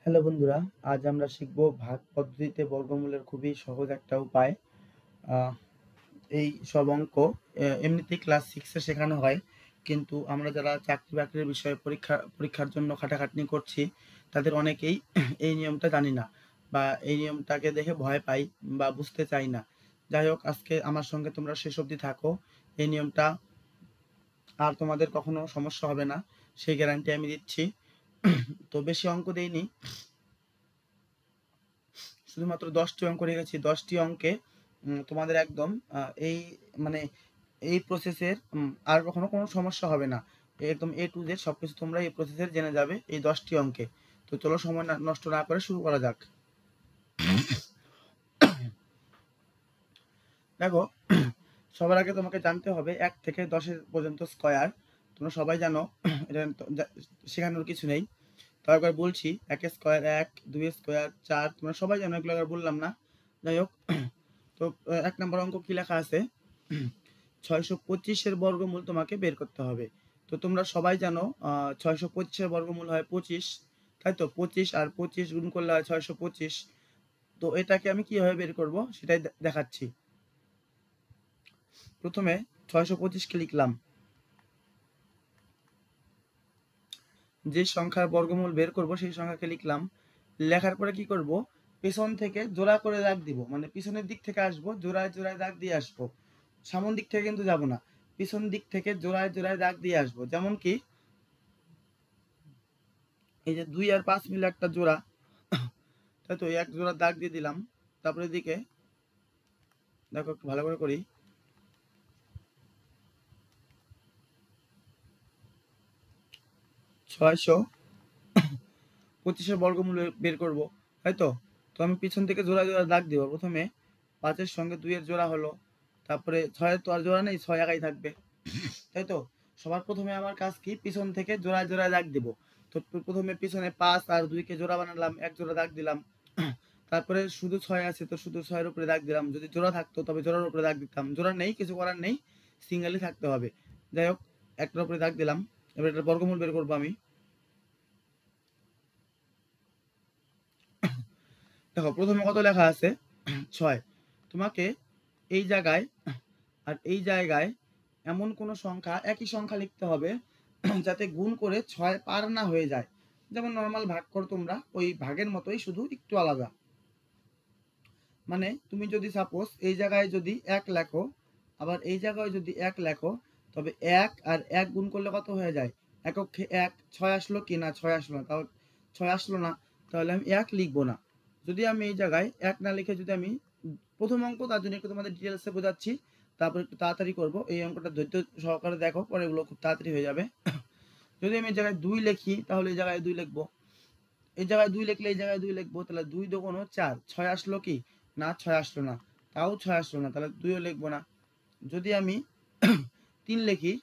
Hello বন্ধুরা, আজ আমরা শিখব ভাগ পদ্ধতিতে বর্গমূলের খুবই সহজ একটা উপায়। আহ, এই সব অঙ্ক এমনিতেই ক্লাস 6-এ শেখানো হয়, কিন্তু আমরা যারা চাকরি বাকরির বিষয়ে পরীক্ষার জন্য খাটাখাটনি করছি তাদের অনেকেই এই নিয়মটা জানি না, বা এই নিয়মটাকে দেখে ভয় পাই বা বুঝতে চাই না। যাই হোক, আজকে আমার সঙ্গে তোমরা শেষ অবধি থাকো। এই নিয়মটা আর তোমাদের কখনো সমস্যা হবে না, সেই গ্যারান্টি আমি দিচ্ছি। তো বেশি অঙ্ক দেইনি, শুধুমাত্র 10টি অঙ্ক রেখেছি। 10টি অঙ্কে তোমাদের একদম এই মানে এই প্রসেসের আর কখনো কোনো সমস্যা হবে না। একদম এ টু জেড সবকিছু তোমরা এই প্রসেসের জেনে যাবে এই 10টি অঙ্কে। তো চলো, সময় নষ্ট না করে শুরু করা যাক। দেখো, সবার আগে তোমাকে জানতে হবে 1 থেকে 10 পর্যন্ত স্কয়ার। তোমরা সবাই জানো, এটা শেখানোর কিছু নেই। তো একবার বলছি, 1 স্কয়ার 1, 2 স্কয়ার 4, তোমরা সবাই জানো, এগুলো আর বললাম না। যাই হোক, তো 1 নম্বর অঙ্ক কি লেখা আছে? 625-এর বর্গমূল তোমাকে বের করতে হবে। তো তোমরা সবাই জানো 625-এর বর্গমূল হয় 25, তাই তো? 25 আর 25 গুণ করলে হয় 625। তো এটাকে আমি কিভাবে বের করব সেটাই দেখাচ্ছি। প্রথমে 625-কে লিখলাম। যে সংখ্যার বর্গমূল বের করব সেই সংখ্যাকে লিখলাম। লেখার পরে কি করব? পেছন থেকে জোড়া করে দাগ দিব, মানে পিছনের দিক থেকে আসবো, জোড়ায় জোড়ায় দাগ দিয়ে আসবো। সামন দিক থেকে কিন্তু যাব না, পিছন দিক থেকে জোড়ায় জোড়ায় দাগ দিয়ে আসবো। যেমন কি এই যে 2 আর 5 মিলে একটা জোড়া, তাই তো? এক জোড়া দাগ দিয়ে দিলাম। তারপরে এদিকে দেখো, একটু ভালো করে করি। 625-এর বর্গমূল বের করব, তাই তো? তো আমি পিছন থেকে জোড়া জোড়া দাগ দিব। প্রথমে 5-এর সঙ্গে 2 এর জোড়া হলো, তারপরে 6-এর তো আর জোড়া নেই, 6 একাই থাকবে, তাই তো? সবার প্রথমে আমার কাজ কি? পিছন থেকে জোড়ায় জোড়ায় দাগ দিব। তো প্রথমে পিছনে 5 আর 2 কে জোড়া বানালাম, এক জোড়া দাগ দিলাম। তারপরে শুধু 6 আছে, তো শুধু 6-এর উপরে দাগ দিলাম। যদি জোড়া থাকতো তবে জোড়ার উপরে দাগ দিতাম, জোড়া নেই, কিছু করার নেই, সিঙ্গেলই থাকতে হবে। যাই হোক, একটার উপরে দাগ দিলাম। এবার এটার বর্গমূল বের করবো আমি। দেখো, প্রথমে কত লেখা আছে? 6। তোমাকে এই জায়গায় আর এই জায়গায় এমন কোনো সংখ্যা, একই সংখ্যা লিখতে হবে যাতে গুণ করে 6 পার না হয়ে যায়। যেমন নর্মাল ভাগ করো তোমরা, ওই ভাগের মতোই, শুধু একটু আলাদা। মানে তুমি যদি সাপোজ এই জায়গায় যদি 1 লেখো, আবার এই জায়গায় যদি 1 লেখো, তবে 1 আর 1 গুণ করলে কত হয়ে যায়? এককে 1, 6 আসলো কি না? 6 আসলো না, তাহলে 6 আসলো না, তাহলে আমি 1 লিখবো না। যদি আমি এই জায়গায় 1 না লিখে যদি আমি প্রথম অঙ্ক, তার জন্য একটু তোমাদের ডিটেলসে বোঝাচ্ছি, তারপর একটু তাড়াতাড়ি করব। এই অঙ্কটা ধৈর্য সহকারে দেখো, পরে এগুলো খুব তাড়াতাড়ি হয়ে যাবে। যদি আমি এই জায়গায় 2 লিখি, তাহলে এই জায়গায় 2 লিখবো। এই জায়গায় 2 লিখলে এই জায়গায় 2 লিখবো, তাহলে 2 দুগুণ 4। 6 আসলো কি না? 6 আসলো না, তাও 6 আসলো না, তাহলে 2ও লিখবো না। যদি আমি 3 লিখি,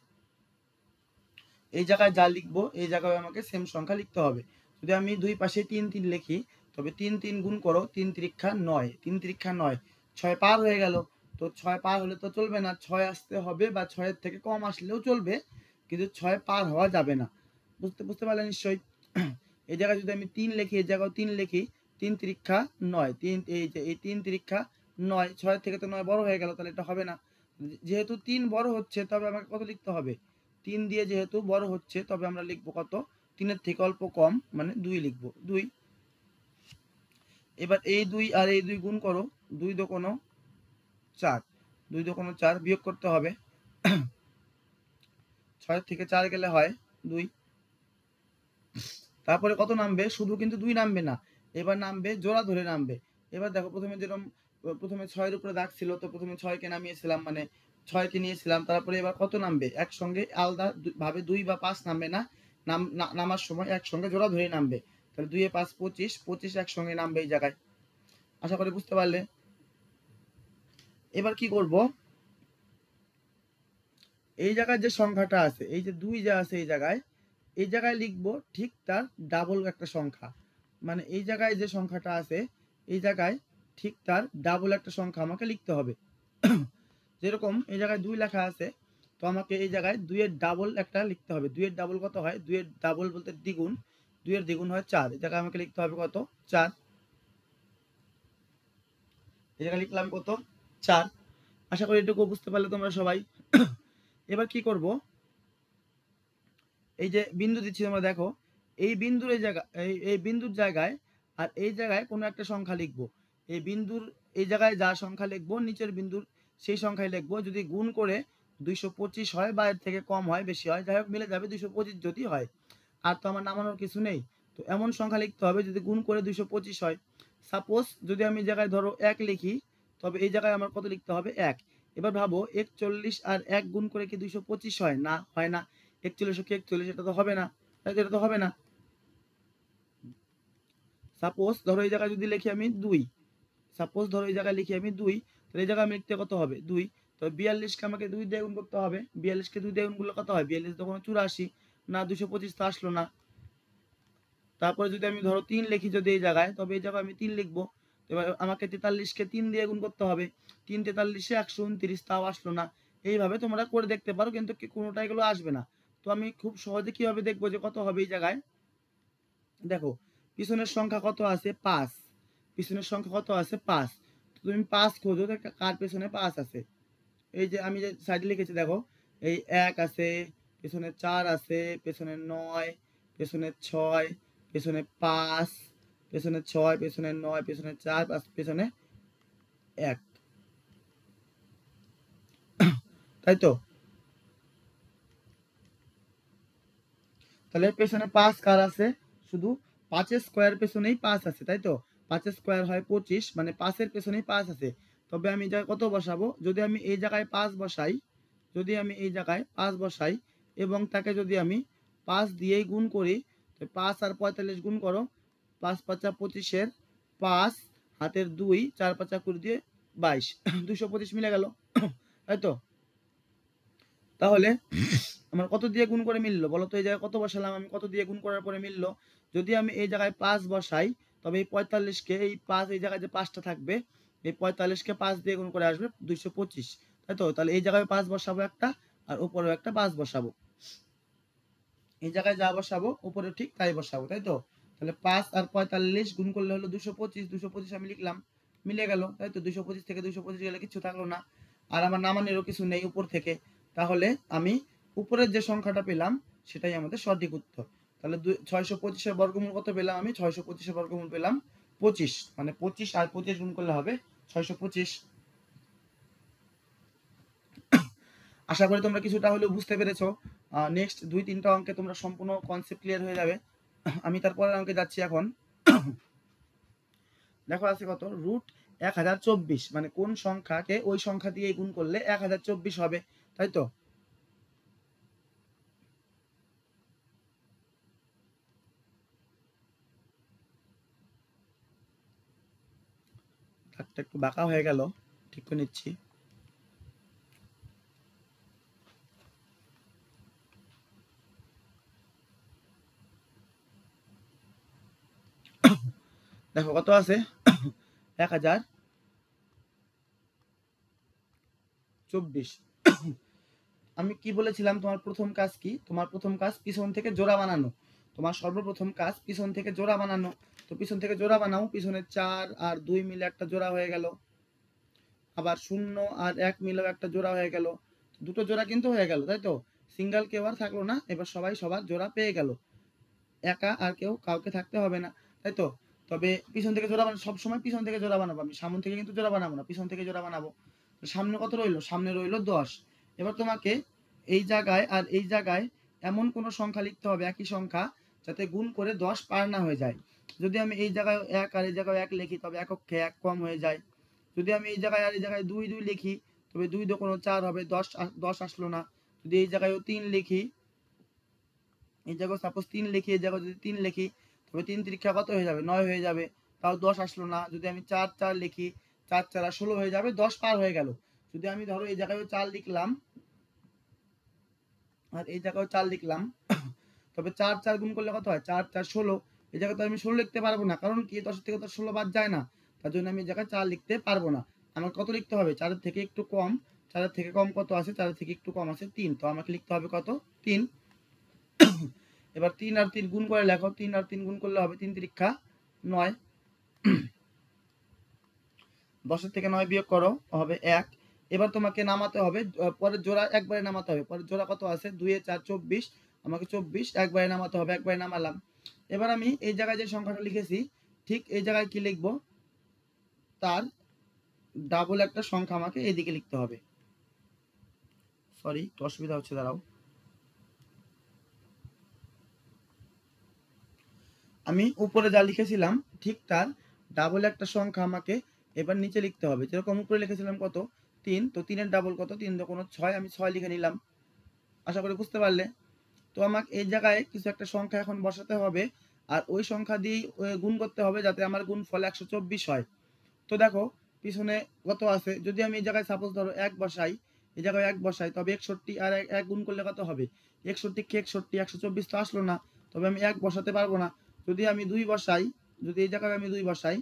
এই জায়গায় যা লিখবো এই জায়গায় আমাকে সেম সংখ্যা লিখতে হবে। যদি আমি দুই পাশে 3 3 লিখি, তবে 3 3 গুণ করো, 3 তিরিক্ষা 9, 3 তিরিক্ষা 9, 6 পার হয়ে গেল। তো 6 পার হলে তো চলবে না, 6 আসতে হবে, বা 6-এর থেকে কম আসলেও চলবে, কিন্তু 6 পার হওয়া যাবে না। বুঝতে বুঝতে পারলে নিশ্চয়ই? এই জায়গায় যদি আমি 3 লিখি, এই জায়গায় 3 লিখি, 3 তিরিক্ষা 9, 3 এই যে এই 3 তিরিক্ষা 9, 6 থেকে তো 9 বড় হয়ে গেল, তাহলে এটা হবে না। যেহেতু 3 বড় হচ্ছে, তবে আমাকে কত লিখতে হবে? 3 দিয়ে যেহেতু বড় হচ্ছে, তবে আমরা লিখবো কত? 3-এর থেকে অল্প কম, মানে 2 লিখবো, 2। এবার এই 2 আর এই 2 গুণ করো, 2 দুগুণ 4, 2 দুগুণ 4, বিয়োগ করতে হবে। 6 থেকে 4 গেলে হয় 2। তারপরে কত নামবে? শুধু কিন্তু 2 নামবে না, এবার নামবে জোড়া ধরে নামবে। এবার দেখো, প্রথমে যেরকম প্রথমে 6-এর উপরে দাগ ছিল, তো প্রথমে 6-কে নামিয়েছিলাম, মানে 6-কে নিয়েছিলাম। তারপরে এবার কত নামবে? একসঙ্গে আলাদা ভাবে 2 বা 5 নামবে না, নামার সময় একসঙ্গে জোড়া ধরে নামবে। তাহলে 2 এ 5 25, 25 একসঙ্গে নামবে এই জায়গায়। আশা করি বুঝতে পারলে। এবার কি করব? এই জায়গায় যে সংখ্যাটা আছে, এই যে 2 যা আছে এই জায়গায় লিখবো ঠিক তার ডাবল একটা সংখ্যা। মানে এই জায়গায় যে সংখ্যাটা আছে, এই জায়গায় ঠিক তার ডাবল একটা সংখ্যা আমাকে লিখতে হবে। যেরকম এই জায়গায় 2 লেখা আছে, তো আমাকে এই জায়গায় 2 এর ডাবল একটা লিখতে হবে। 2 এর ডাবল কত হয়? 2 এর ডাবল বলতে দ্বিগুণ। 2 এর দ্বিগুণ হয় 4, এই জায়গায় আমাকে লিখতে হবে কত 4, এই জায়গায় লিখলাম কত 4। আশা করি এটুকু বুঝতে পারলে তোমরা সবাই। এবার কি করব, এই যে বিন্দু দিচ্ছি তোমরা দেখো, এই বিন্দুর এই জায়গা এই বিন্দুর জায়গায় আর এই জায়গায় কোনো একটা সংখ্যা লিখবো। এই বিন্দুর এই জায়গায় যা সংখ্যা লিখবো নিচের বিন্দুর সেই সংখ্যায় লিখবো। যদি গুণ করে 225 হয় বা এর থেকে কম হয় বেশি হয়, যাই হোক মিলে যাবে 225 যদি হয়। আর তো আমার নামানোর কিছু নেই, তো এমন সংখ্যা লিখতে হবে যদি গুণ করে 225 হয়। সাপোজ যদি আমি জায়গায় ধরো 1 লিখি, তবে এই জায়গায় আমার কত লিখতে হবে 1। এবার ভাবো 41 আর 1 গুণ করে কি 225 হয়? না, হয় না। 41 কি 41, এটা তো হবে না, তাই তো, এটা তো হবে না। সাপোজ ধরো এই জায়গায় যদি লিখি আমি 2, সাপোজ ধরো এই জায়গায় লিখি আমি 2, তাহলে এই জায়গায় আমি লিখতে কত হবে 2, তো 42 কে আমাকে 2 দিয়ে গুণ করতে হবে। 42 কে 2 দিয়ে গুণ করলে কত হয়? 42 তখন 84, না 225 তো আসলো না। তারপরে যদি আমি ধরো 3 লিখি যদি এই জায়গায়, তবে এই জায়গায় আমি 3 লিখবো। এবার আমাকে 43 কে 3 দিয়ে গুণ করতে হবে। 3 43 129, তাও আসলো না। এইভাবে তোমরা করে দেখতে পারো, কিন্তু কোনোটা এগুলো আসবে না। তো আমি খুব সহজে কিভাবে দেখবো যে কত হবে এই জায়গায়? দেখো পিছনের সংখ্যা কত আছে 5, পিছনের সংখ্যা কত আছে 5, তুমি 5 খোঁজো কার পেছনে 5 আছে। এই যে আমি যে সাইডে লিখেছি দেখো, এই 1 আছে, পেছনে 4 আছে, পেছনে 9, পেছনে 6, পেছনে 5, পেছনে 6, পেছনে 9, পেছনে 4, পেছনে 1, তাই তো। তাহলে পেছনে 5 কার আছে? শুধু 5 এর স্কয়ার পেছনেই 5 আছে, তাই তো। 5 এর স্কয়ার হয় 25, মানে 5 এর পেছনেই 5 আছে। তবে আমি যা কত বসাবো, যদি আমি এই জায়গায় 5 বসাই, যদি আমি এই জায়গায় 5 বসাই এবং তাকে যদি আমি 5 দিয়েই গুণ করি, তো 5 আর 45 গুণ করো, 5 5 25 এর 5 হাতের 2, 4 5 20 দিয়ে 22, 225 মিলে গেল, তাই তো। তাহলে আমার কত দিয়ে গুণ করে মিললো বলো তো? এই জায়গায় কত বসালাম আমি, কত দিয়ে গুণ করার পরে মিললো? যদি আমি এই জায়গায় 5 বসাই, তবে এই 45 কে এই 5, এই জায়গায় যে 5টা থাকবে, এই 45 কে 5 দিয়ে গুণ করে আসবে 225, তাই তো। তাহলে এই জায়গায় 5 বসাবো একটা, আর উপরেও একটা 5 বসাবো। এই জায়গায় যা বসাবো উপরে ঠিক তাই বসাবো, তাই তো। তাহলে 5 আর 45 গুণ করলে হলো 225, 225 আমি লিখলাম, মিলে গেল, তাই তো। 225 থেকে 225 গেলে কিছু থাকলো না, আর আমার নামানোরও কিছু নেই উপর থেকে। তাহলে আমি উপরের যে সংখ্যাটা পেলাম সেটাই আমাদের সঠিক উত্তর। তাহলে 625 এর বর্গমূল কত পেলাম আমি? 625 এর বর্গমূল পেলাম 25, মানে 25 আর 25 গুণ করলে হবে 625। আশা করি তোমরা কিছুটা হলেও বুঝতে পেরেছো। নেক্সট 2-3টা অঙ্কে তোমরা সম্পূর্ণ কনসেপ্ট ক্লিয়ার হয়ে যাবে। আমি তারপরের অঙ্কে যাচ্ছি এখন। দেখো আছে কত, রুট 1024, মানে কোন সংখ্যাকে ওই সংখ্যা দিয়ে গুণ করলে 1024 হবে, তাই তো। একটু বাঁকা হয়ে গেল, ঠিক করে নিচ্ছি। দেখো কত আছে 1024। আমি কি বলেছিলাম, তোমার প্রথম কাজ কি? তোমার প্রথম কাজ পিছন থেকে জোড়া বানানো। তোমার সর্বপ্রথম কাজ পিছন থেকে জোড়া বানানো। তো পিছন থেকে জোড়া বানাও, পিছনে 4 আর 2 মিলে একটা জোড়া হয়ে গেল, আবার 0 আর 1 মিলেও একটা জোড়া হয়ে গেল, দুটো জোড়া কিন্তু হয়ে গেল, তাই তো। সিঙ্গেল কেউ আর থাকলো না, এবার সবাই সবার জোড়া পেয়ে গেল, একা আর কেউ কাউকে থাকতে হবে না, তাই তো। তবে পিছন থেকে জোড়া বানাবো, সবসময় পিছন থেকে জোড়া বানাবো, আমি সামনে থেকে কিন্তু জোড়া বানাবো না, পিছন থেকে জোড়া বানাবো। সামনে কত রইলো? সামনে রইলো 10। এবার তোমাকে এই জায়গায় আর এই জায়গায় এমন কোনো সংখ্যা লিখতে হবে, একই সংখ্যা, যাতে গুণ করে 10 পার না হয়ে যায়। যদি আমি এই জায়গায় 1 আর এই জায়গায় 1 লিখি, তবে এককে 1 কম হয়ে যায়। যদি আমি এই জায়গায় আর এই জায়গায় 2 2 লিখি, তবে 2 2 4 হবে, 10 আসলো না। যদি এই জায়গায়ও 3 লিখি, এই জায়গায় সাপোজ 3 লিখি, এই জায়গায় যদি 3 লিখি, তবে 3 তিরিক্ষা কত হয়ে যাবে? 9 হয়ে যাবে, তাও 10 আসলো না। যদি আমি 4 4 লিখি, 4 4 আর 16 হয়ে যাবে, 10 পার হয়ে গেল। যদি আমি ধরো এই জায়গায় 4 লিখলাম আর এই জায়গায় 4 লিখলাম, তবে 4 4 গুণ করলে কত হয়? 4 4 16। এই জায়গায় তো আমি 16 লিখতে পারবো না, কারণ কি 10 থেকে তো 16 বাদ যায় না, তার জন্য আমি এই জায়গায় 4 লিখতে পারবো না। আমার কত লিখতে হবে? 4 এর থেকে একটু কম। 4 এর থেকে কম কত আছে? 4 এর থেকে একটু কম আছে 3, তো আমাকে লিখতে হবে কত? 3। এবার 3 আর 3 গুণ করে লেখো, 3 আর 3 গুণ করলে হবে 3 তিরিক্ষা 9, 10 থেকে 9 বিয়োগ করো হবে 1। এবার তোমাকে নামাতে হবে, পরের জোড়া একবারে নামাতে হবে। পরের জোড়া কত আছে, 2 এ 4 24, আমাকে 24 একবারে নামাতে হবে, একবারে নামালাম। এবার আমি এই জায়গায় যে সংখ্যাটা লিখেছি ঠিক এই জায়গায় কি লিখব, তার ডাবল একটা সংখ্যা আমাকে এইদিকে লিখতে হবে। সরি, একটু অসুবিধা হচ্ছে, দাঁড়াও। আমি উপরে যা লিখেছিলাম ঠিক তার ডাবল একটা সংখ্যা আমাকে এবার নিচে লিখতে হবে। যেরকম উপরে লিখেছিলাম কত 3, তো 3 এর ডাবল কত, 3 দুগুণ 6, আমি 6 লিখে নিলাম। আশা করি বুঝতে পারলে। তো আমাকে এই জায়গায় কিছু একটা সংখ্যা এখন বসাতে হবে, আর ওই সংখ্যা দিয়ে গুণ করতে হবে যাতে আমার গুণফল 124 হয়। তো দেখো পিছনে কত আছে, যদি আমি এই জায়গায় সাপোজ ধরো 1 বসাই, এই জায়গায় 1 বসাই, তবে 61 আর 1 গুণ করলে কত হবে, 61 কে 61, 124 তো আসলো না, তবে আমি 1 বসাতে পারবো না। যদি আমি 2 বসাই, যদি এই জায়গায় আমি 2 বসাই,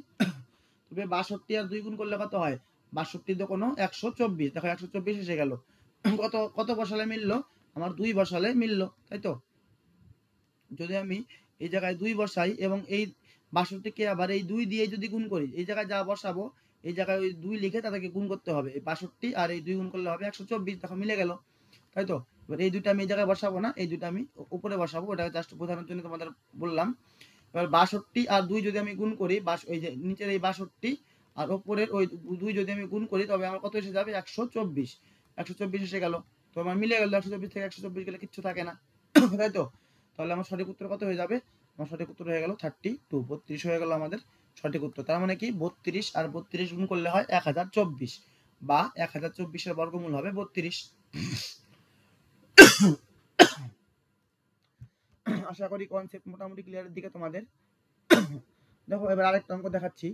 তবে 62 আর 2 গুণ করলে কত হয়, 62 তো কোনো 124, দেখো 124 এসে গেল। কত কত বসালে মিললো, আমার 2 বসালে মিললো, তাই তো। যদি আমি এই জায়গায় 2 বসাই এবং এই 62 কে আবার এই 2 দিয়ে যদি গুণ করি, এই জায়গায় যা বসাবো এই জায়গায় ওই 2 লিখে তাদেরকে গুণ করতে হবে। এই 62 আর এই 2 গুণ করলে হবে 124, দেখো মিলে গেল, তাই তো। এবার এই দুটো আমি এই জায়গায় বসাবো না, এই দুটো আমি উপরে বসাবো, ওটা জাস্ট বোঝানোর জন্য তোমাদের বললাম। এবার 62 আর 2 যদি আমি গুণ করি, ওই যে নিচের এই 62 আর উপরের ওই 2 যদি আমি গুণ করি, তবে আমার কত এসে যাবে, 124। 124 এসে গেল, তো আমার মিলে গেল। 124 থেকে 124 গেলে কিচ্ছু থাকে না, তাই তো। তাহলে আমার সঠিক উত্তর কত হয়ে যাবে, আমার সঠিক উত্তর হয়ে গেল 32, 32 হয়ে গেল আমাদের সঠিক উত্তর। তার মানে কি 32 আর 32 গুণ করলে হয় 1024, বা 1024 এর বর্গমূল হবে 32। আশা করি কনসেপ্ট মোটামুটি ক্লিয়ারের দিকে তোমাদের। দেখো এবার আরেকটা অঙ্ক দেখাচ্ছি,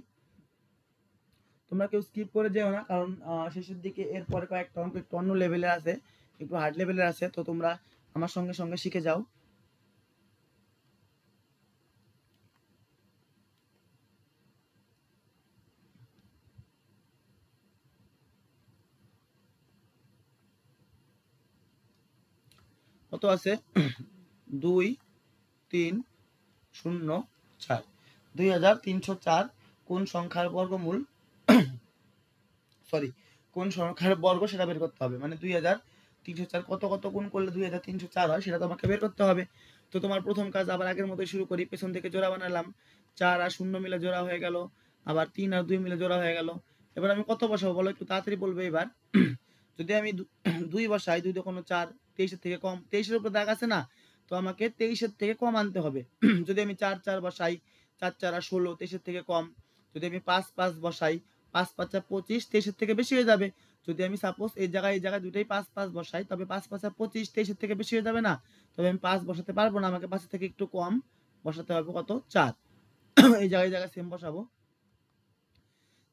তোমরা কেউ স্কিপ করে যেও না, কারণ শেষের দিকে এরপরে কয়েকটা অঙ্ক একটু অন্য লেভেলের আছে, একটু হার্ড লেভেলের আছে, তো তোমরা আমার সঙ্গে সঙ্গে শিখে যাও। কত আছে, 2 3 0 4, 2304 কোন সংখ্যার বর্গমূল, সরি কোন সংখ্যার বর্গ সেটা বের করতে হবে। মানে 2304 কত কত গুণ করলে 2304 হয় সেটা তোমাকে বের করতে হবে। তো তোমার প্রথম কাজ আবার আগের মতোই শুরু করি, পেছন থেকে জোড়া বানালাম, 4 আর 0 মিলে জোড়া হয়ে গেল, আবার 3 আর 2 মিলে জোড়া হয়ে গেল। এবার আমি কত বসাবো বলো, একটু তাড়াতাড়ি বলবে এবার। যদি আমি 2 বসাই, 2 দুগুণ 4, 23 এর থেকে কম, 23 এর উপর দাগ আছে না, তো আমাকে 23 এর থেকে কম আনতে হবে। যদি আমি 4 4 বসাই, 4 4 আর 16, 23 এর থেকে কম। যদি আমি 5 5 বসাই, 5 5 আর 25, 23 এর থেকে বেশি হয়ে যাবে। যদি আমি সাপোজ এই জায়গায় দুটাই 5 5 বসাই, তবে 5 5 আর 25, 23 এর থেকে বেশি হয়ে যাবে না, তবে আমি 5 বসাতে পারবো না, আমাকে 5 এর থেকে একটু কম বসাতে হবে, কত 4। এই জায়গায় সেম বসাবো,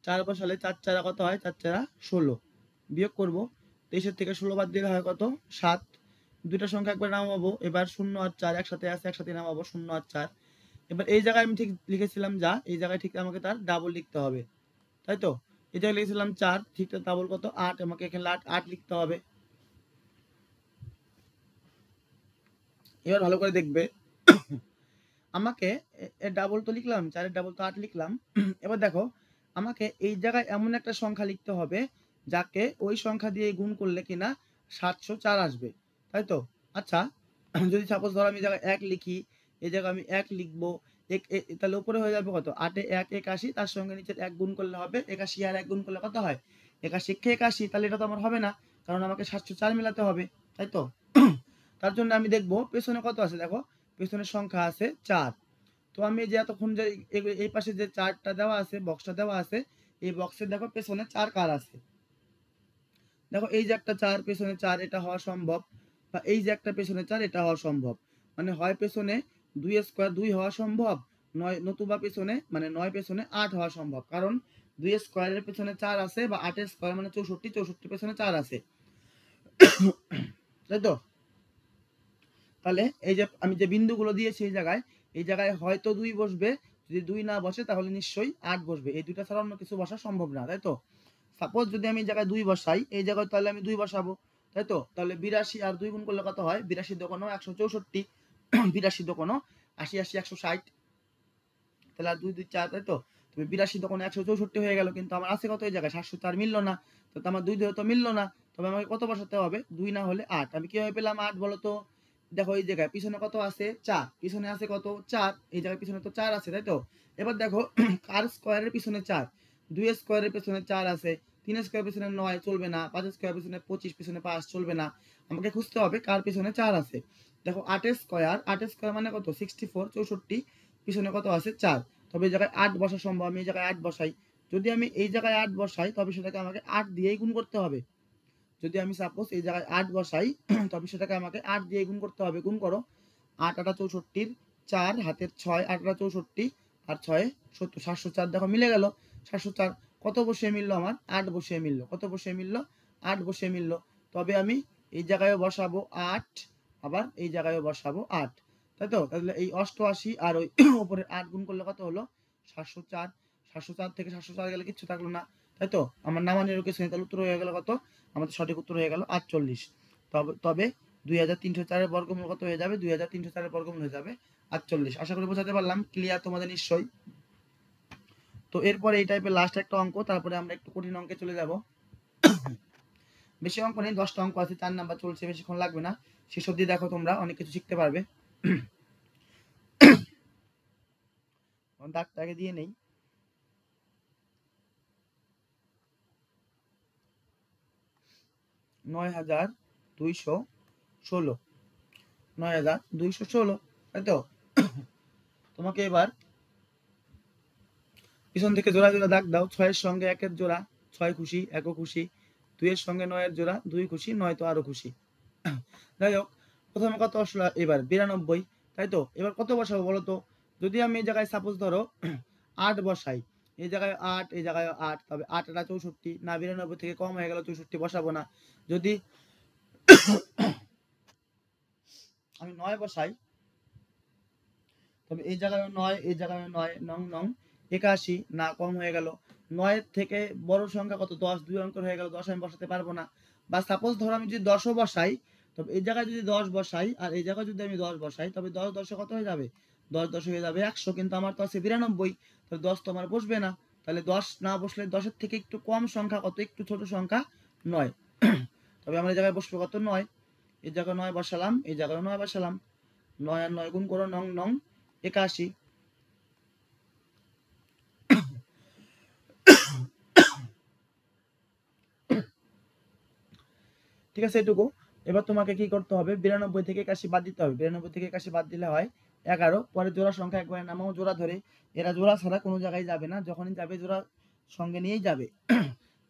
4 বসালে 4 4 কত হয়, 4 4 16, বিয়োগ করব, 23 এর থেকে 16 বাদ দিলে হয় কত 7। দুইটা সংখ্যা একবার নামাবো, এবার 0 আর 4 একসাথে আছে, একসাথে নামাবো 0 আর 4। এবার এই জায়গায় আমি ঠিক লিখেছিলাম যা, এই জায়গায় ঠিক আমাকে তার ডাবল লিখতে হবে, তাই তো। এই জায়গায় লিখেছিলাম 4, ঠিক তার ডাবল কত 8, আমাকে এখানে 8 লিখতে হবে। এবার ভালো করে দেখবে, আমাকে ডাবল তো লিখলাম, 4 এর ডাবল তো 8 লিখলাম। এবার দেখো আমাকে এই জায়গায় এমন একটা সংখ্যা লিখতে হবে যাকে ওই সংখ্যা দিয়ে গুণ করলে কিনা 704 আসবে, তাই তো। আচ্ছা, যদি সাপোজ ধরো আমি এই জায়গায় 1 লিখি, এই জায়গায় আমি 1 লিখবো, তাহলে উপরে হয়ে যাবে কত, 8 এ 1 81, তার সঙ্গে নিচের 1 গুণ করলে হবে 81, আর 1 গুণ করলে কত হয় 81 কে 81, তাহলে এটা তো আমার হবে না, কারণ আমাকে 704 মেলাতে হবে, তাই তো। তার জন্য আমি দেখবো পেছনে কত আছে, দেখো পেছনের সংখ্যা আছে 4। তো আমি যে এতক্ষণ যে এই পাশে যে 4টা দেওয়া আছে, বক্সটা দেওয়া আছে, এই বক্সে দেখো পেছনে 4 কার আছে, দেখো এই যে একটা 4 পেছনে 4, এটা হওয়া সম্ভব, বা এই যে একটা পেছনে 4, এটা হওয়া সম্ভব। মানে হয় পেছনে 2 স্কয়ার 2 হওয়া সম্ভব, নয় নতুবা পেছনে মানে 9 পেছনে 8 হওয়া সম্ভব, কারণ 2 স্কয়ারের পেছনে 4 আছে, বা 8 স্কয়ার মানে 64, 64 পেছনে 4 আছে, তাই তো। তাহলে এই যে আমি যে বিন্দুগুলো দিয়েছি এই জায়গায় হয়তো 2 বসবে, যদি 2 না বসে তাহলে নিশ্চয়ই 8 বসবে, এই দুইটা ছাড়া অন্য কিছু বসা সম্ভব না, তাই তো। সাপোজ যদি আমি এই জায়গায় 2 বসাই, এই জায়গায় তাহলে আমি 2 বসাবো, তাই তো। তাহলে 82 আর 2 গুণ করলে কত হয়, 82 দোকানো 164, 82 দোকানো 80 80 160, তাহলে আর 2 2 4, তাই তো? তুমি 82 দোকানে 164 হয়ে গেল, কিন্তু আমার আছে কত এই জায়গায় 704 মিললো না, তো আমার 2 দিয়ে তো মিললো না। তবে আমাকে কত বসাতে হবে? 2 না হলে 8। আমি কিভাবে পেলাম 8 বলো তো? দেখো এই জায়গায় পিছনে কত আছে? 4। পিছনে আছে কত? 4। এই জায়গায় পিছনে তো 4 আছে, তাই তো? এবার দেখো কার স্কয়ারের পিছনে 4, 2 স্কয়ারের পিছনে 4 আছে, 3 স্কয়ারের পিছনে 9 চলবে না, 5 স্কয়ারের পিছনে 25, পিছনে 5 চলবে না। আমাকে খুঁজতে হবে কার পিছনে 4 আছে। দেখো 8 স্কয়ার, 8 স্কয়ার মানে কত? 64, 64, পিছনে কত আছে? 4। তবে এই জায়গায় 8 বসা সম্ভব, আমি এই জায়গায় 8 বসাই। যদি আমি এই জায়গায় 8 বসাই, তবে সেটাকে আমাকে 8 দিয়েই গুণ করতে হবে। যদি আমি সাপোজ এই জায়গায় 8 বসাই, তবে সেটাকে আমাকে 8 দিয়ে গুণ করতে হবে। গুণ করো, 8 8 64, 4 হাতের 6, 8 8 64 আর 6 70, 704। দেখো মিলে গেল 704। কত বসিয়ে মিললো আমার? 8 বসিয়ে মিললো। কত বসিয়ে মিললো? 8 বসিয়ে মিললো। তবে আমি এই জায়গায়ও বসাবো 8, আবার এই জায়গায়ও বসাবো 8, তাই তো? তাহলে এই 88 আর ওই উপরে 8 গুণ করলে কত হলো? 704। 704 থেকে 704 গেলে কিচ্ছু থাকলো না, তাই তো? আমার নামানিরও কিছু নেই, তাহলে উত্তর হয়ে গেল কত? আমাদের সঠিক উত্তর হয়ে গেল 48। তবে 2304 এর বর্গমূল কত হয়ে যাবে? 2304 এর বর্গমূল হয়ে যাবে 48। আশা করি বোঝাতে পারলাম। ক্লিয়ার তোমাদের নিশ্চয়ই? তো এরপরে এই টাইপের লাস্ট একটা অঙ্ক, তারপরে আমরা একটু কঠিন অঙ্কে চলে যাব। বেশি অঙ্ক নেই, 10টা অঙ্ক আছে, 4 নাম্বার চলছে, বেশিক্ষণ লাগবে না। শেষ অবধি দেখো, তোমরা অনেক কিছু শিখতে পারবে। দাগটাকে দিয়ে নেই। নয় হাজার 216, তাই তো? তোমাকে এবার পিছন থেকে জোড়া জোড়া দাগ দাও। 6 এর সঙ্গে 1 এর জোড়া, 6 খুশি, 1 খুশি। 2 এর সঙ্গে 9 এর জোড়া, 2 খুশি, 9 তো আরো খুশি। যাই হোক, প্রথমে কত আসলো এবার? 92, তাই তো? এবার কত বসাবো বলো তো? যদি আমি এই জায়গায় সাপোজ ধরো 8 বসাই, এই জায়গায় 8, এই জায়গায় 8, তবে 8 8 64 না, 92 থেকে কম হয়ে গেল, 64 বসাবো না। যদি আমি 9 বসাই, তবে এই জায়গায় 9, এই জায়গায় 9, নং নং 81 না, কম হয়ে গেল। 9 থেকে বড় সংখ্যা কত? 10, 2 অঙ্কের হয়ে গেল, 10 আমি বসাতে পারবো না। বা সাপোজ ধরো আমি যদি 10ও বসাই, তবে এই জায়গায় যদি 10 বসাই আর এই জায়গায় যদি আমি 10 বসাই, তবে 10 10 কত হয়ে যাবে? 10 10 হয়ে যাবে 100, কিন্তু আমার তো আছে 92, তাহলে 10 তো আমার বসবে না। তাহলে 10 না বসলে 10-এর থেকে একটু কম সংখ্যা কত? একটু ছোট সংখ্যা 9। তবে আমার এই জায়গায় বসবে কত? 9। এই জায়গায় 9 বসালাম, এই জায়গায় 9 বসালাম। 9 আর 9 গুণ করো, নং নং 81। ঠিক আছে, এটুকু। এবার তোমাকে কি করতে হবে? 92 থেকে 81 বাদ দিতে হবে। 92 থেকে 81 বাদ দিলে হয় 11। পরে জোড়া সংখ্যা একবারে নামাও, জোড়া ধরে। এরা জোড়া ছাড়া কোনো জায়গায় যাবে না, যখনই যাবে জোড়া সঙ্গে নিয়েই যাবে।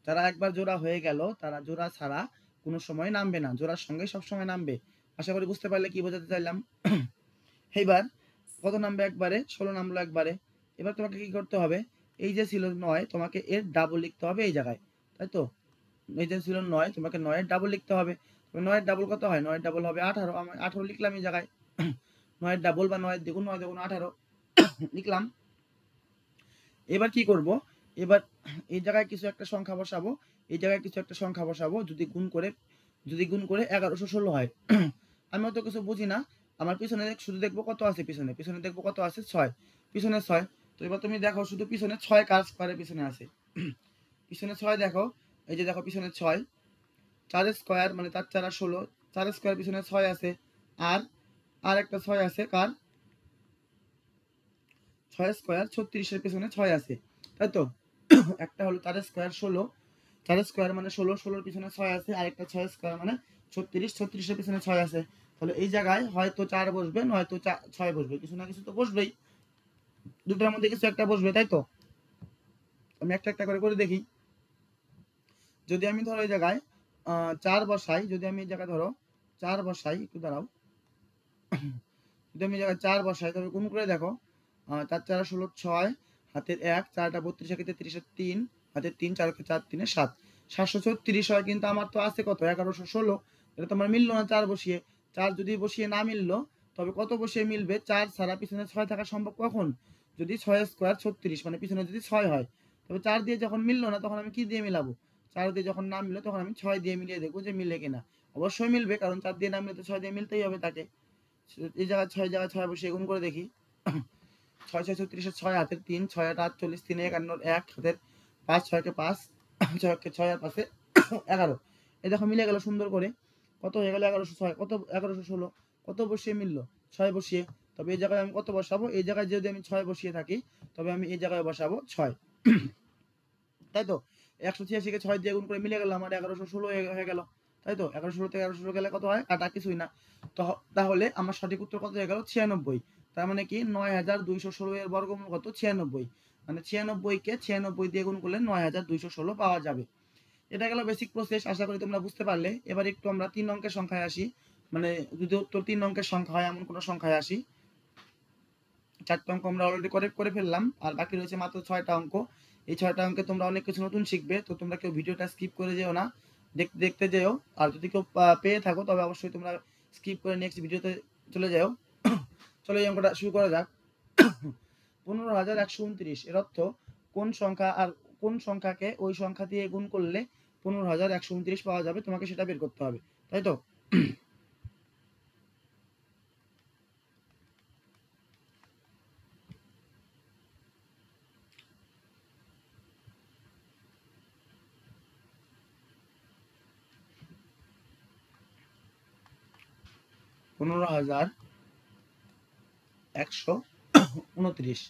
যারা একবার জোড়া হয়ে গেল, তারা জোড়া ছাড়া কোনো সময় নামবে না, জোড়ার সঙ্গে সবসময় নামবে। আশা করি বুঝতে পারলে কি বোঝাতে চাইলাম। এইবার কত নামবে? একবারে 16 নামলো একবারে। এবার তোমাকে কি করতে হবে? এই যে ছিল 9, তোমাকে এর ডাবল লিখতে হবে এই জায়গায়, তাই তো? এই যে ছিল 9, তোমাকে 9 এর ডাবল লিখতে হবে। 9 এর ডাবল কত হয়? 9 এর ডাবল হবে 18। আমি 18 লিখলাম এই জায়গায়। 9 এর ডাবল বা 9 এর দ্বিগুণ, 9 দ্বিগুণ 18 লিখলাম। এবার কি করব? এবার এই জায়গায় কিছু একটা সংখ্যা বসাবো, এই জায়গায় কিছু একটা সংখ্যা বসাবো। যদি গুণ করে 1116 হয়। আমি অত কিছু বুঝি না, আমার পিছনে শুধু দেখবো কত আছে, পিছনে দেখবো কত আছে? 6। পিছনে 6। তো এবার তুমি দেখো শুধু পিছনে 6 কার স্কয়ারে পিছনে আছে। পিছনে 6 দেখো, এই যে দেখো পিছনে 6, 4 স্কয়ার মানে 4 4 16, 4 স্কয়ার পিছনে 6 আছে। আর একটা 6 আছে কার? 6 স্কয়ার 36 এর পিছনে 6 আছে, তাই তো? একটা হলো 4 স্কয়ার 16, 4 স্কয়ার মানে 16, 16 এর পিছনে 6 আছে। আর একটা 6 স্কয়ার মানে 36, 36 এর পিছনে 6 আছে। তাহলে এই জায়গায় হয়তো 4 বসবে, নয়তো 6 বসবে, কিছু না কিছু তো বসবেই। দুটোর মধ্যে কিছু একটা বসবে, তাই তো? আমি একটা একটা করে করে দেখি। যদি আমি ধরো এই জায়গায় 4 বসাই, যদি আমি এই জায়গায় ধরো 4 বসাই, একটু দাঁড়াও। যদি আমি এই জায়গায় 4 বসাই, তবে কোন করে দেখো, 4 4 16, 6 হাতের 1, 4টা 32 একে 33 এর 3 হাতের 3, 4 কে 4 3 7, 736 হয়। কিন্তু আমার তো আছে কত? 1116। এটা তো আমার মিললো না 4 বসিয়ে। 4 যদি বসিয়ে না মিললো, তবে কত বসিয়ে মিলবে? 4 ছাড়া পিছনে 6 থাকা সম্ভব কখন? যদি 6 স্কয়ার 36 মানে পিছনে যদি 6 হয়। তবে 4 দিয়ে যখন মিললো না, তখন আমি কি দিয়ে মিলাবো? 4 দিয়ে যখন না মিললো, তখন আমি 6 দিয়ে মিলিয়ে দেখবো যে মিলে কিনা। অবশ্যই মিলবে, কারণ 4 দিয়ে না মিললে তো 6 দিয়ে মিলতেই হবে তাকে। এই জায়গায় 6 জায়গায় 6 বসিয়ে গুণ করে দেখি। 6 6 36 6 হাতের 3 6 8 48 3 51 1 হাতের 5 6 কে 5 6 কে 6 আর 5 এ 11। এই দেখো মিলে গেল সুন্দর করে। কত হয়ে গেল 1106, কত 1116, কত বসিয়ে মিলল 6 বসিয়ে। তবে এই জায়গায় আমি কত বসাবো? এই জায়গায় যদি আমি 6 বসিয়ে থাকি তবে আমি এই জায়গায় বসাবো 6, তাই তো। 186 কে 6 দিয়ে গুণ করে মিলে গেল আমার 1116 হয়ে গেল, তাই তো। 1116 থেকে 1116 গেলে কত হয়? কাটা কিছুই না। তাহলে আমার সঠিক উত্তর কত হয়ে গেল? 96। তার মানে কি 9216 এর বর্গমূল কত? 96। মানে 96 কে 96 দিয়ে গুণ করলে 9216 পাওয়া যাবে। এটা গেল বেসিক প্রসেস, আশা করি তোমরা বুঝতে পারলে। এবার একটু আমরা 3 অঙ্কের সংখ্যায় আসি, মানে যদি উত্তর 3 অঙ্কের সংখ্যা হয় এমন কোনো সংখ্যায় আসি। 4টা অঙ্ক আমরা অলরেডি করে ফেললাম, আর বাকি রয়েছে মাত্র 6টা অঙ্ক। এই 6টা অঙ্কে তোমরা অনেক কিছু নতুন শিখবে, তো তোমরা কেউ ভিডিওটা স্কিপ করে যেও না, দেখতে যেও। আর যদি কেউ পেয়ে থাকো তবে অবশ্যই তোমরা স্কিপ করে নেক্সট ভিডিওতে চলে যাও। চলো এই অঙ্কটা শুরু করা যাক। 15,129 এর অর্থ কোন সংখ্যা আর কোন সংখ্যাকে ওই সংখ্যা দিয়ে গুণ করলে 15,129 পাওয়া যাবে, তোমাকে সেটা বের করতে হবে, তাই তো। 15,129,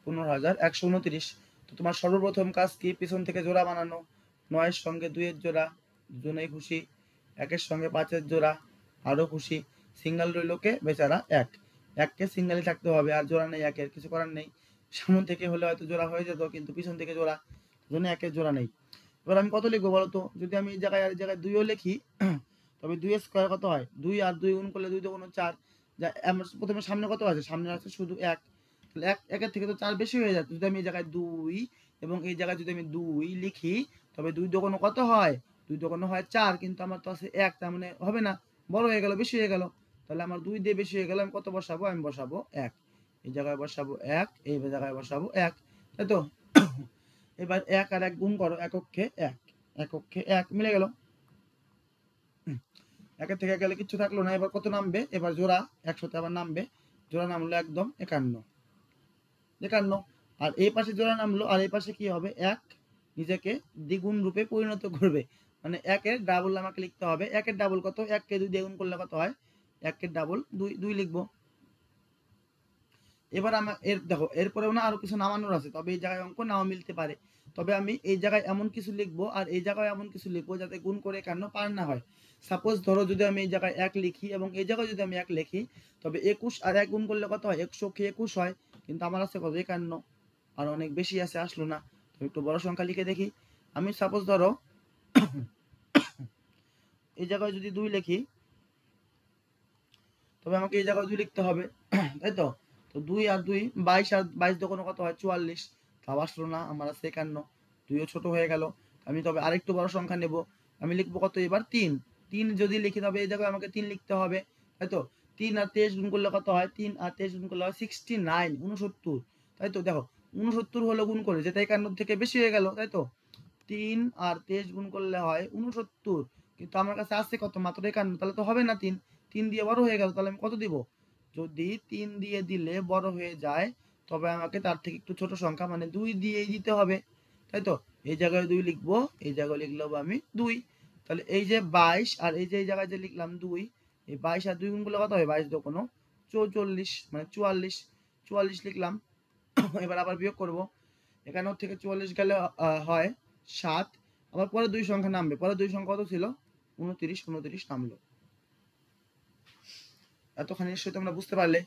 15,129। তো তোমার সর্বপ্রথম কাজ কি? পিছন থেকে জোড়া বানানো। 9-এর সঙ্গে 2-এর জোড়া, দুজনেই খুশি। 1-এর সঙ্গে 5-এর জোড়া, আরো খুশি। সিঙ্গেল রইল কে? বেচারা 1। 1কে সিঙ্গেলই থাকতে হবে, আর জোড়া নেই 1-এর, কিছু করার নেই। সামনে থেকে হলে হয়তো জোড়া হয়ে যেত, কিন্তু পিছন থেকে জোড়া, জন্য 1-এর জোড়া নেই। এবার আমি কত লিখবো বলো তো? যদি আমি এই জায়গায় আর এই জায়গায় 2ও লিখি তবে 2 স্কয়ার কত হয়? 2 আর 2 গুণ করলে 2 দুগুণ 4। যা প্রথমে সামনে কত আছে? সামনে আছে শুধু 1। তাহলে 1-এর থেকে তো 4 বেশি হয়ে যাচ্ছে। যদি আমি এই জায়গায় 2 এবং এই জায়গায় যদি আমি 2 লিখি তবে 2 দুগুণ কত হয়? 2 দুগুণ হয় 4, কিন্তু আমার তো আছে 1, তার মানে হবে না, বড় হয়ে গেল, বেশি হয়ে গেল। তাহলে আমার 2 দিয়ে বেশি হয়ে গেল, আমি কত বসাবো? আমি বসাবো 1। এই জায়গায় বসাবো 1, এই জায়গায় বসাবো 1, তাই তো। এবার 1 আর 1 গুণ করো, এককে 1, এককে 1 মিলে গেল। 1-এর থেকে গেলে কিচ্ছু থাকলো না। এবার কত নামবে? এবার জোড়া একসাথে আবার নামবে। জোড়া নামলো একদম 51, 51। আর এই পাশে জোড়া নামলো, আর এই পাশে কি হবে? 1 নিজেকে দ্বিগুণ রূপে পরিণত করবে, মানে 1-এর ডাবল আমাকে লিখতে হবে। 1-এর ডাবল কত? 1-কে 2 দিয়ে গুণ করলে কত হয়? 1-এর ডাবল 2, 2 লিখবো। এবার আমার দেখো এরপরেও না আরো কিছু নামানোর আছে, তবে এই জায়গায় অঙ্ক নাও মিলতে পারে। তবে আমি এই জায়গায় এমন কিছু লিখবো আর এই জায়গায় এমন কিছু লিখবো যাতে গুণ করে কেন পার না হয়। সাপোজ ধরো যদি আমি এই জায়গায় 1 লিখি এবং এই জায়গায় যদি আমি 1 লিখি তবে 21 আর 1 গুণ করলে কত হয়? 21 হয়, কিন্তু আমার আছে কত? 51, আর অনেক বেশি আছে, আসলো না। তো একটু বড় সংখ্যা লিখে দেখি। আমি সাপোজ ধরো এই জায়গায় যদি 2 লিখি তবে আমাকে এই জায়গায় 2 লিখতে হবে, তাই তো। তো 2 আর 2 22, আর 22 দোকানে কত হয়? 44। তাও আসলো না, আমার আছে 51, 2ও ছোট হয়ে গেল। আমি তবে আরেকটু বড় সংখ্যা নেব। আমি লিখবো কত এবার? 3। 3 যদি লিখি তবে এই জায়গায় আমাকে 3 লিখতে হবে, তাই তো। 3 আর 23 গুণ করলে কত হয়? 3 আর 23 গুণ করলে হয় 69, 69, তাই তো। দেখো 69 হলো গুণ করে, যেটা 51 থেকে বেশি হয়ে গেল, তাই তো। 3 আর 23 গুণ করলে হয় 69, কিন্তু আমার কাছে আছে কত? মাত্র 51, তাহলে তো হবে না। 3 3 দিয়ে বড় হয়ে গেল, তাহলে আমি কত দিব? যদি 3 দিয়ে দিলে বড় হয়ে যায় তবে আমাকে তার থেকে একটু ছোট সংখ্যা মানে 2 দিয়েই দিতে হবে, তাই তো। এই জায়গায় 2 লিখবো, এই জায়গায় লিখলাম আমি 2। তাহলে এই যে 22 আর এই যে এই জায়গায় যে লিখলাম 2, এই 22 আর 2 গুণ করলে কত হয়? 22 দোকানো 44, মানে 44, 44 লিখলাম। এবার আবার বিয়োগ করব। 51 থেকে 44 গেলে হয় 7। আবার পরে 2 সংখ্যা নামবে। পরে 2 সংখ্যা কত ছিল? 29, 29 নামলো। এতখানি নিশ্চয়ই তোমরা বুঝতে পারলে।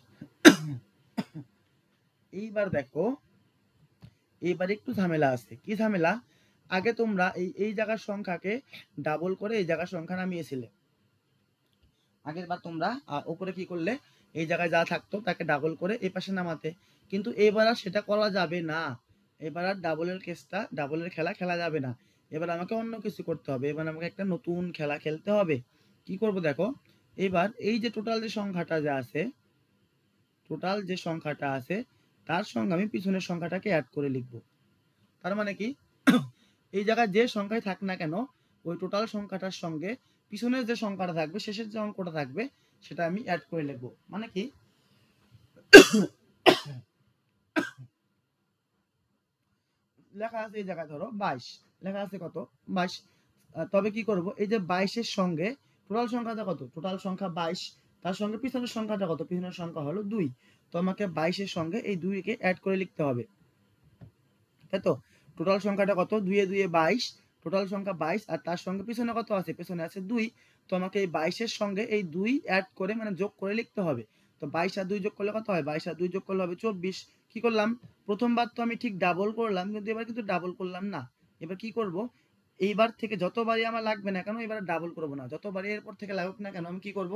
এইবার দেখো, এইবার একটু ঝামেলা আছে। কি ঝামেলা? আগে তোমরা এই জায়গার সংখ্যাকে ডাবল করে এই জায়গার সংখ্যা নামিয়েছিলে। আগের বার তোমরা উপরে কি করলে? এই জায়গায় যা থাকতো তাকে ডাবল করে এই পাশে নামাতে, কিন্তু এবার আর সেটা করা যাবে না। এবার আর ডাবলের খেলা খেলা যাবে না। এবার আমাকে অন্য কিছু করতে হবে। এবার আমাকে একটা নতুন খেলা খেলতে হবে। কি করব দেখো, এবার এই যে টোটাল যে সংখ্যাটা যা আছে, টোটাল যে সংখ্যাটা আছে তার সঙ্গে আমি পিছনের সংখ্যাটাকে অ্যাড করে লিখব। তার মানে কি, এই জায়গায় যে সংখ্যায় থাক না কেন ওই টোটাল সংখ্যাটার সঙ্গে পিছনের যে সংখ্যাটা থাকবে, শেষের যে অঙ্কটা থাকবে সেটা আমি অ্যাড করে লিখবো। মানে কি লেখা আছে এই জায়গায় ধরো 22, লেখা আছে কত 22। তবে কি করব, এই যে 22-এর সঙ্গে টোটাল সংখ্যাটা কত, টোটাল সংখ্যা 22, তার সঙ্গে পিছনের সংখ্যাটা কত, পিছনের সংখ্যা হলো 2। তো আমাকে 22-এর সঙ্গে এই 2-কে অ্যাড করে লিখতে হবে, তাই তো। টোটাল সংখ্যাটা কত, 2 এ 2 এ 22, টোটাল সংখ্যা 22, আর তার সঙ্গে পিছনে কত আছে, পিছনে আছে 2। তো আমাকে এই 22-এর সঙ্গে এই 2 অ্যাড করে মানে যোগ করে লিখতে হবে। তো 22 আর 2 যোগ করলে কত হয়, 22 আর 2 যোগ করলে হবে 24। কি করলাম, প্রথমবার তো আমি ঠিক ডাবল করলাম, কিন্তু এবার কিন্তু ডাবল করলাম না। এবার কি করব, এইবার থেকে যতবারই আমার লাগবে না কেন, এবার ডাবল করব না, যতবারই এরপর থেকে লাগুক না কেন, আমি কি করব,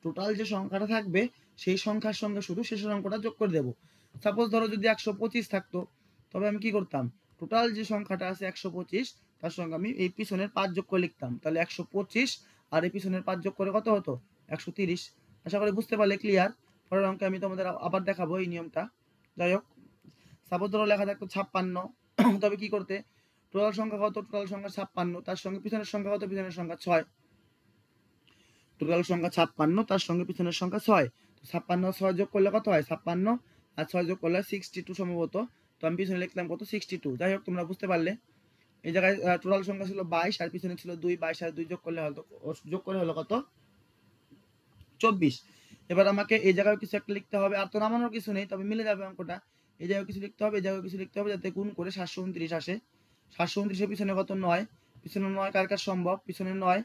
টোটাল যে সংখ্যাটা থাকবে সেই সংখ্যার সঙ্গে শুধু শেষের অঙ্কটা যোগ করে দেব। সাপোজ ধরো যদি 125 থাকতো, তবে আমি কি করতাম, টোটাল যে সংখ্যাটা আছে 125, তার সঙ্গে আমি এই পিছনের 5 যোগ করে লিখতাম, তাহলে 125 আর এই পিছনের 5 যোগ করে কত হতো, 130। আশা করি বুঝতে পারলে ক্লিয়ার। পরের অঙ্কে আমি তোমাদের আবার দেখাবো এই নিয়মটা। যাই হোক, সাপোজ ধরো লেখা থাকতো 56, তবে কি করতে, টোটাল সংখ্যা কত, টোটাল সংখ্যা 56, তার সঙ্গে পিছনের সংখ্যা কত, পিছনের সংখ্যা 6। টোটাল সংখ্যা 56, তার সঙ্গে পিছনের সংখ্যা 6। তো 56 6 যোগ করলে কত হয়, 56 আর 6 যোগ করলে 62 সম্ভবত। তো আমি পিছনে লিখলাম কত, 62। যাই হোক, তোমরা বুঝতে পারলে। এই জায়গায় টোটাল সংখ্যা ছিল 22 আর পিছনে ছিল 2, 22 আর 2 যোগ করলে হলো, যোগ করে হলো কত, 24। এবার আমাকে এই জায়গায় কিছু একটা লিখতে হবে, আর তো নামানোর কিছু নেই, তবে মিলে যাবে অঙ্কটা। এই জায়গায় কিছু লিখতে হবে, এই জায়গায় কিছু লিখতে হবে, যাতে গুণ করে 729 আসে। 729 এর পিছনে কত, 9। পিছনে 9 কার কার সম্ভব, পিছনে 9,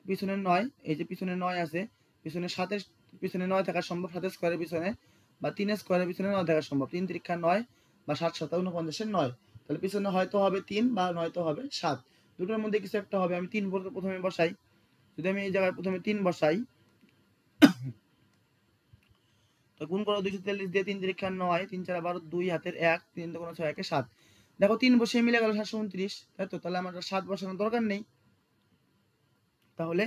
পিছনে 9, এই যে পিছনে 9 আছে, পিছনে 7-এর পিছনে 9 থাকা সম্ভব, 7 স্কয়ারের পিছনে, বা 3 স্কয়ারের পিছনে 9 থাকা সম্ভব। 3 3 9, বা 7 7 49-এর 9। তাহলে পিছনে হয়তো হবে 3 বা নয়তো হবে 7, দুটোর মধ্যে কিছু একটা হবে। আমি 3 প্রথমে বসাই। যদি আমি এই জায়গায় প্রথমে 3 বসাই, তো গুণ করো 243 দিয়ে, 3 3 9, 3 4 12, 2 হাতের 1, 3 2 6 1 7। দেখো 3 বসিয়ে মিলে গেল 729, তাই তো। তাহলে আমার 7 বসানোর দরকার নেই। তাহলে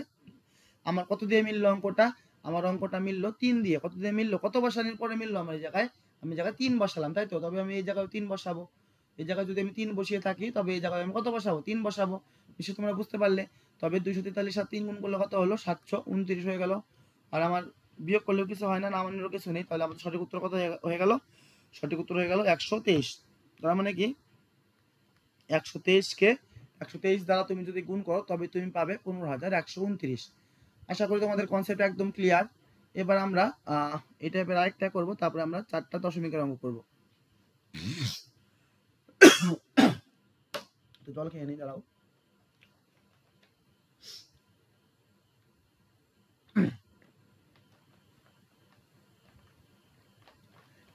আমার কত দিয়ে মিললো অঙ্কটা, আমার অঙ্কটা মিললো 3 দিয়ে। কত দিয়ে মিললো, কত বসানোর পরে মিললো আমার এই জায়গায়, আমি জায়গায় 3 বসালাম, তাই তো। তবে আমি এই জায়গায় 3 বসাবো। এই জায়গায় যদি আমি 3 বসিয়ে থাকি, তবে এই জায়গায় আমি কত বসাবো, 3 বসাবো। নিশ্চয়ই তোমরা বুঝতে পারলে। তবে 243 আর 3 গুণ করলে কত হলো, 729 হয়ে গেল। আর আমার বিয়োগ করলেও কিছু হয় না, নামানোরও কিছু নেই। তাহলে আমাদের সঠিক উত্তর কত হয়ে গেল, সঠিক উত্তর হয়ে গেল 123। তার মানে কি, 123-কে 123 দ্বারা তুমি যদি গুণ করো, তবে তুমি পাবে 15,129। আশা করি তোমাদের কনসেপ্ট একদম ক্লিয়ার। এবার আমরা এই টাইপের আরেকটা করব, তারপরে আমরা 4টা দশমিকের অঙ্ক করব। তো জল খেয়ে নিই, দাঁড়াও।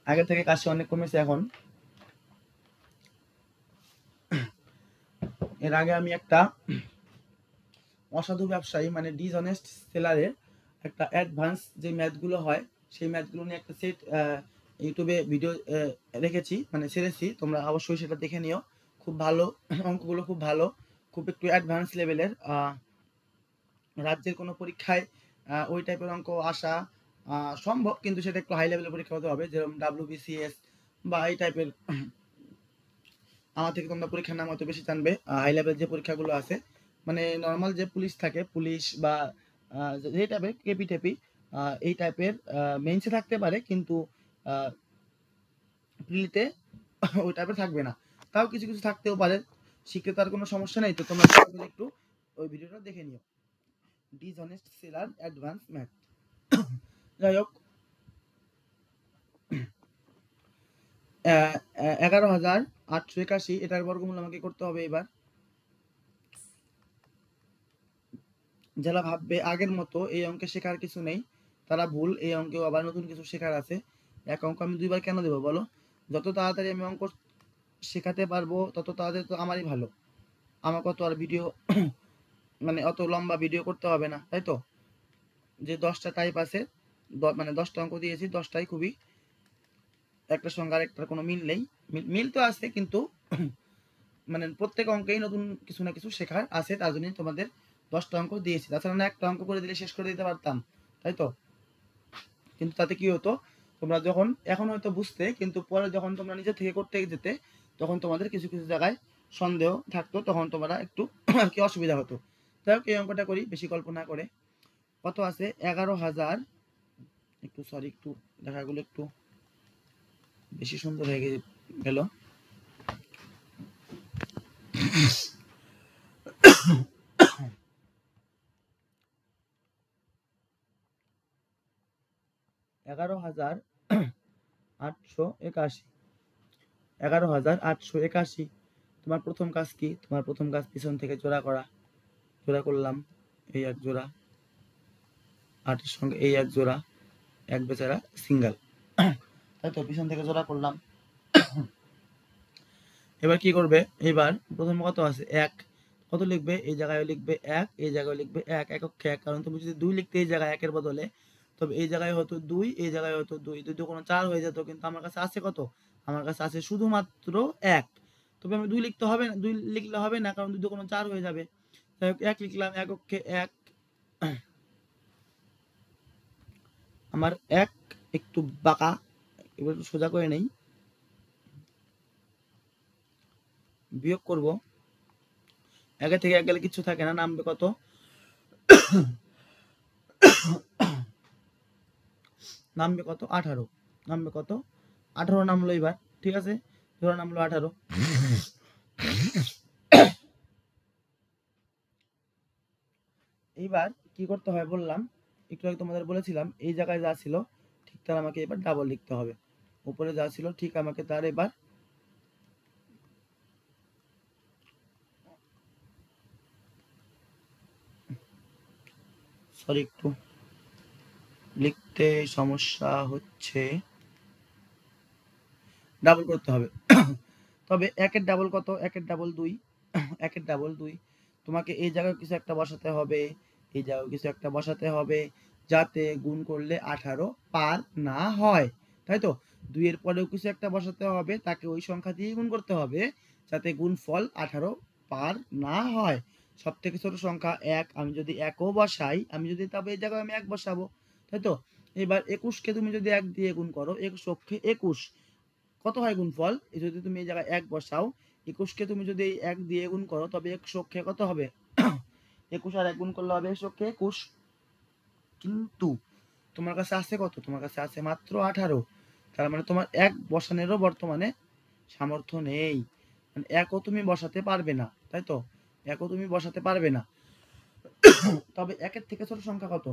আগে থেকে কাশি অনেক কমেছে এখন। এর আগে আমি একটা অসাধু ব্যবসায়ী মানে ডিসঅনেস্ট সেলারের একটা অ্যাডভান্স যে ম্যাথগুলো হয়, সেই ম্যাথগুলো নিয়ে একটা সেট ইউটিউবে ভিডিও রেখেছি, মানে ছেড়েছি। তোমরা অবশ্যই সেটা দেখে নিও। খুব ভালো অঙ্কগুলো, খুব ভালো, খুব একটু অ্যাডভান্স লেভেলের। রাজ্যের কোনো পরীক্ষায় ওই টাইপের অঙ্ক আসা সম্ভব, কিন্তু সেটা একটু হাই লেভেলের পরীক্ষা হতে হবে, যেরকম WBCS বা এই টাইপের। আমার থেকে তোমরা পরীক্ষার নাম হয়তো বেশি জানবে। হাই লেভেল যে পরীক্ষাগুলো আছে, মানে নর্মাল যে পুলিশ থাকে, পুলিশ বা যে টাইপের কেপি টেপি, এই টাইপের মেইনসে থাকতে পারে, কিন্তু প্রিলিতে ওই টাইপের থাকবে না। তাও কিছু কিছু থাকতেও পারে, শিখতে তার কোনো সমস্যা নেই। তো তোমরা একটু ওই ভিডিওটা দেখে নিও, ডিসঅনেস্ট সেলার অ্যাডভান্স ম্যাথ। যাই হোক, 11,881 এটার বর্গমূল আমাকে করতে হবে। এবার যারা ভাববে আগের মতো এই অঙ্কে শেখার কিছু নেই, তারা ভুল। এই অঙ্কেও আবার নতুন কিছু শেখার আছে। এক অঙ্ক আমি 2বার কেন দেবো বলো? যত তাড়াতাড়ি আমি অঙ্ক শেখাতে পারবো, তত তাড়াতাড়ি তো আমারই ভালো। আমাকে তো আর ভিডিও মানে অত লম্বা ভিডিও করতে হবে না, তাই তো। যে 10টা টাইপ আছে, মানে 10টা অঙ্ক দিয়েছি, 10টাই খুবই একটার সঙ্গে আরেকটার কোনো মিল নেই। মিল তো আছে, কিন্তু মানে প্রত্যেক অঙ্কেই নতুন কিছু না কিছু শেখার আছে, তার জন্যই তোমাদের 10টা অঙ্ক দিয়েছি। তাছাড়া না একটা অঙ্ক করে দিলে শেষ করে দিতে পারতাম, তাই তো। কিন্তু তাতে কি হতো, তোমরা যখন এখন হয়তো বুঝতে, কিন্তু পরে যখন তোমরা নিজে থেকে করতে যেতে, তখন তোমাদের কিছু কিছু জায়গায় সন্দেহ থাকতো, তখন তোমরা একটু আর কি অসুবিধা হতো। যাই হোক, এই অঙ্কটা করি বেশি গল্প না করে। কত আছে, 11,000 একটু সরি, একটু লেখাগুলো একটু বেশি সুন্দর হয়ে গেল। এগারো হাজার 881, 11,881। তোমার প্রথম কাজ কি? তোমার প্রথম কাজ পিছন থেকে জোড়া করা। জোড়া করলাম, এই এক জোড়া, 8-এর সঙ্গে এই এক জোড়া, এক বেচারা সিঙ্গেল, তাই তো? পিছন থেকে জোড়া করলাম। এবার কি করবে? এবার প্রথম কত আছে? 1। কত লিখবে? এই জায়গায় লিখবে 1, এই জায়গায় লিখবে 1, এককে 1। কারণ তুমি যদি 2 লিখতে এই জায়গায় 1-এর বদলে, তবে এই জায়গায় হতো 2, এই জায়গায় হতো 2, 2 দুগুণ 4 হয়ে যেত। কিন্তু আমার কাছে আছে কত? আমার কাছে আছে শুধুমাত্র 1। তবে আমি 2 লিখতে হবে না, 2 লিখলে হবে না, কারণ 2 দুগুণ 4 হয়ে যাবে। যাই হোক 1 লিখলাম, এককে 1। আমার 1 একটু বাঁকা, এবার একটু সোজা করে নেই। বিয়োগ করব, 1 থেকে 1 গেলে কিছু থাকে না, নামবে কত? নামবে কত? 18। নামবে কত? 18 নামলো এবার, ঠিক আছে? ধরো নামলো 18। এইবার কি করতে হয় বললাম, একটু আগে তোমাদের বলেছিলাম, এই জায়গায় যা ছিল ঠিক তার আমাকে এবার ডাবল লিখতে হবে। উপরে যা ছিল ঠিক আমাকে তার এবার সরি, একটু লিখতে সমস্যা হচ্ছে, ডাবল করতে হবে। তবে 1-এর ডাবল কত? 1-এর ডাবল 2। 1-এর ডাবল 2। তোমাকে এই জায়গায় কিছু একটা বসাতে হবে, এই জায়গায় কিছু একটা বসাতে হবে, যাতে গুণ করলে 18 পার না হয়, তাই তো? 2 এর পরেও কিছু একটা বসাতে হবে, তাকে ওই সংখ্যা দিয়ে গুণ করতে হবে, যাতে গুণফল 18 পার না হয়। সব থেকে ছোট সংখ্যা 1। আমি যদি 1ও বসাই, আমি যদি, তবে এই জায়গায় আমি 1 বসাবো, তাই তো? এবার 21কে তুমি যদি 1 দিয়ে গুণ করো, 21 অক্ষে 21 কত হয় গুণফল? যদি তুমি এই জায়গায় 1 বসাও, 21কে তুমি যদি 1 দিয়ে গুণ করো, তবে 21 অক্ষে কত হবে? 21 আর 1 গুণ করলে হবে 21 অক্ষে 21। কিন্তু তোমার কাছে আছে কত? তোমার কাছে আছে মাত্র 18। তার মানে তোমার 1 বসানোরও বর্তমানে সামর্থ্য নেই, মানে 1ও তুমি বসাতে পারবে না, তাই তো? 1ও তুমি বসাতে পারবে না। তবে 1-এর থেকে ছোট সংখ্যা কত?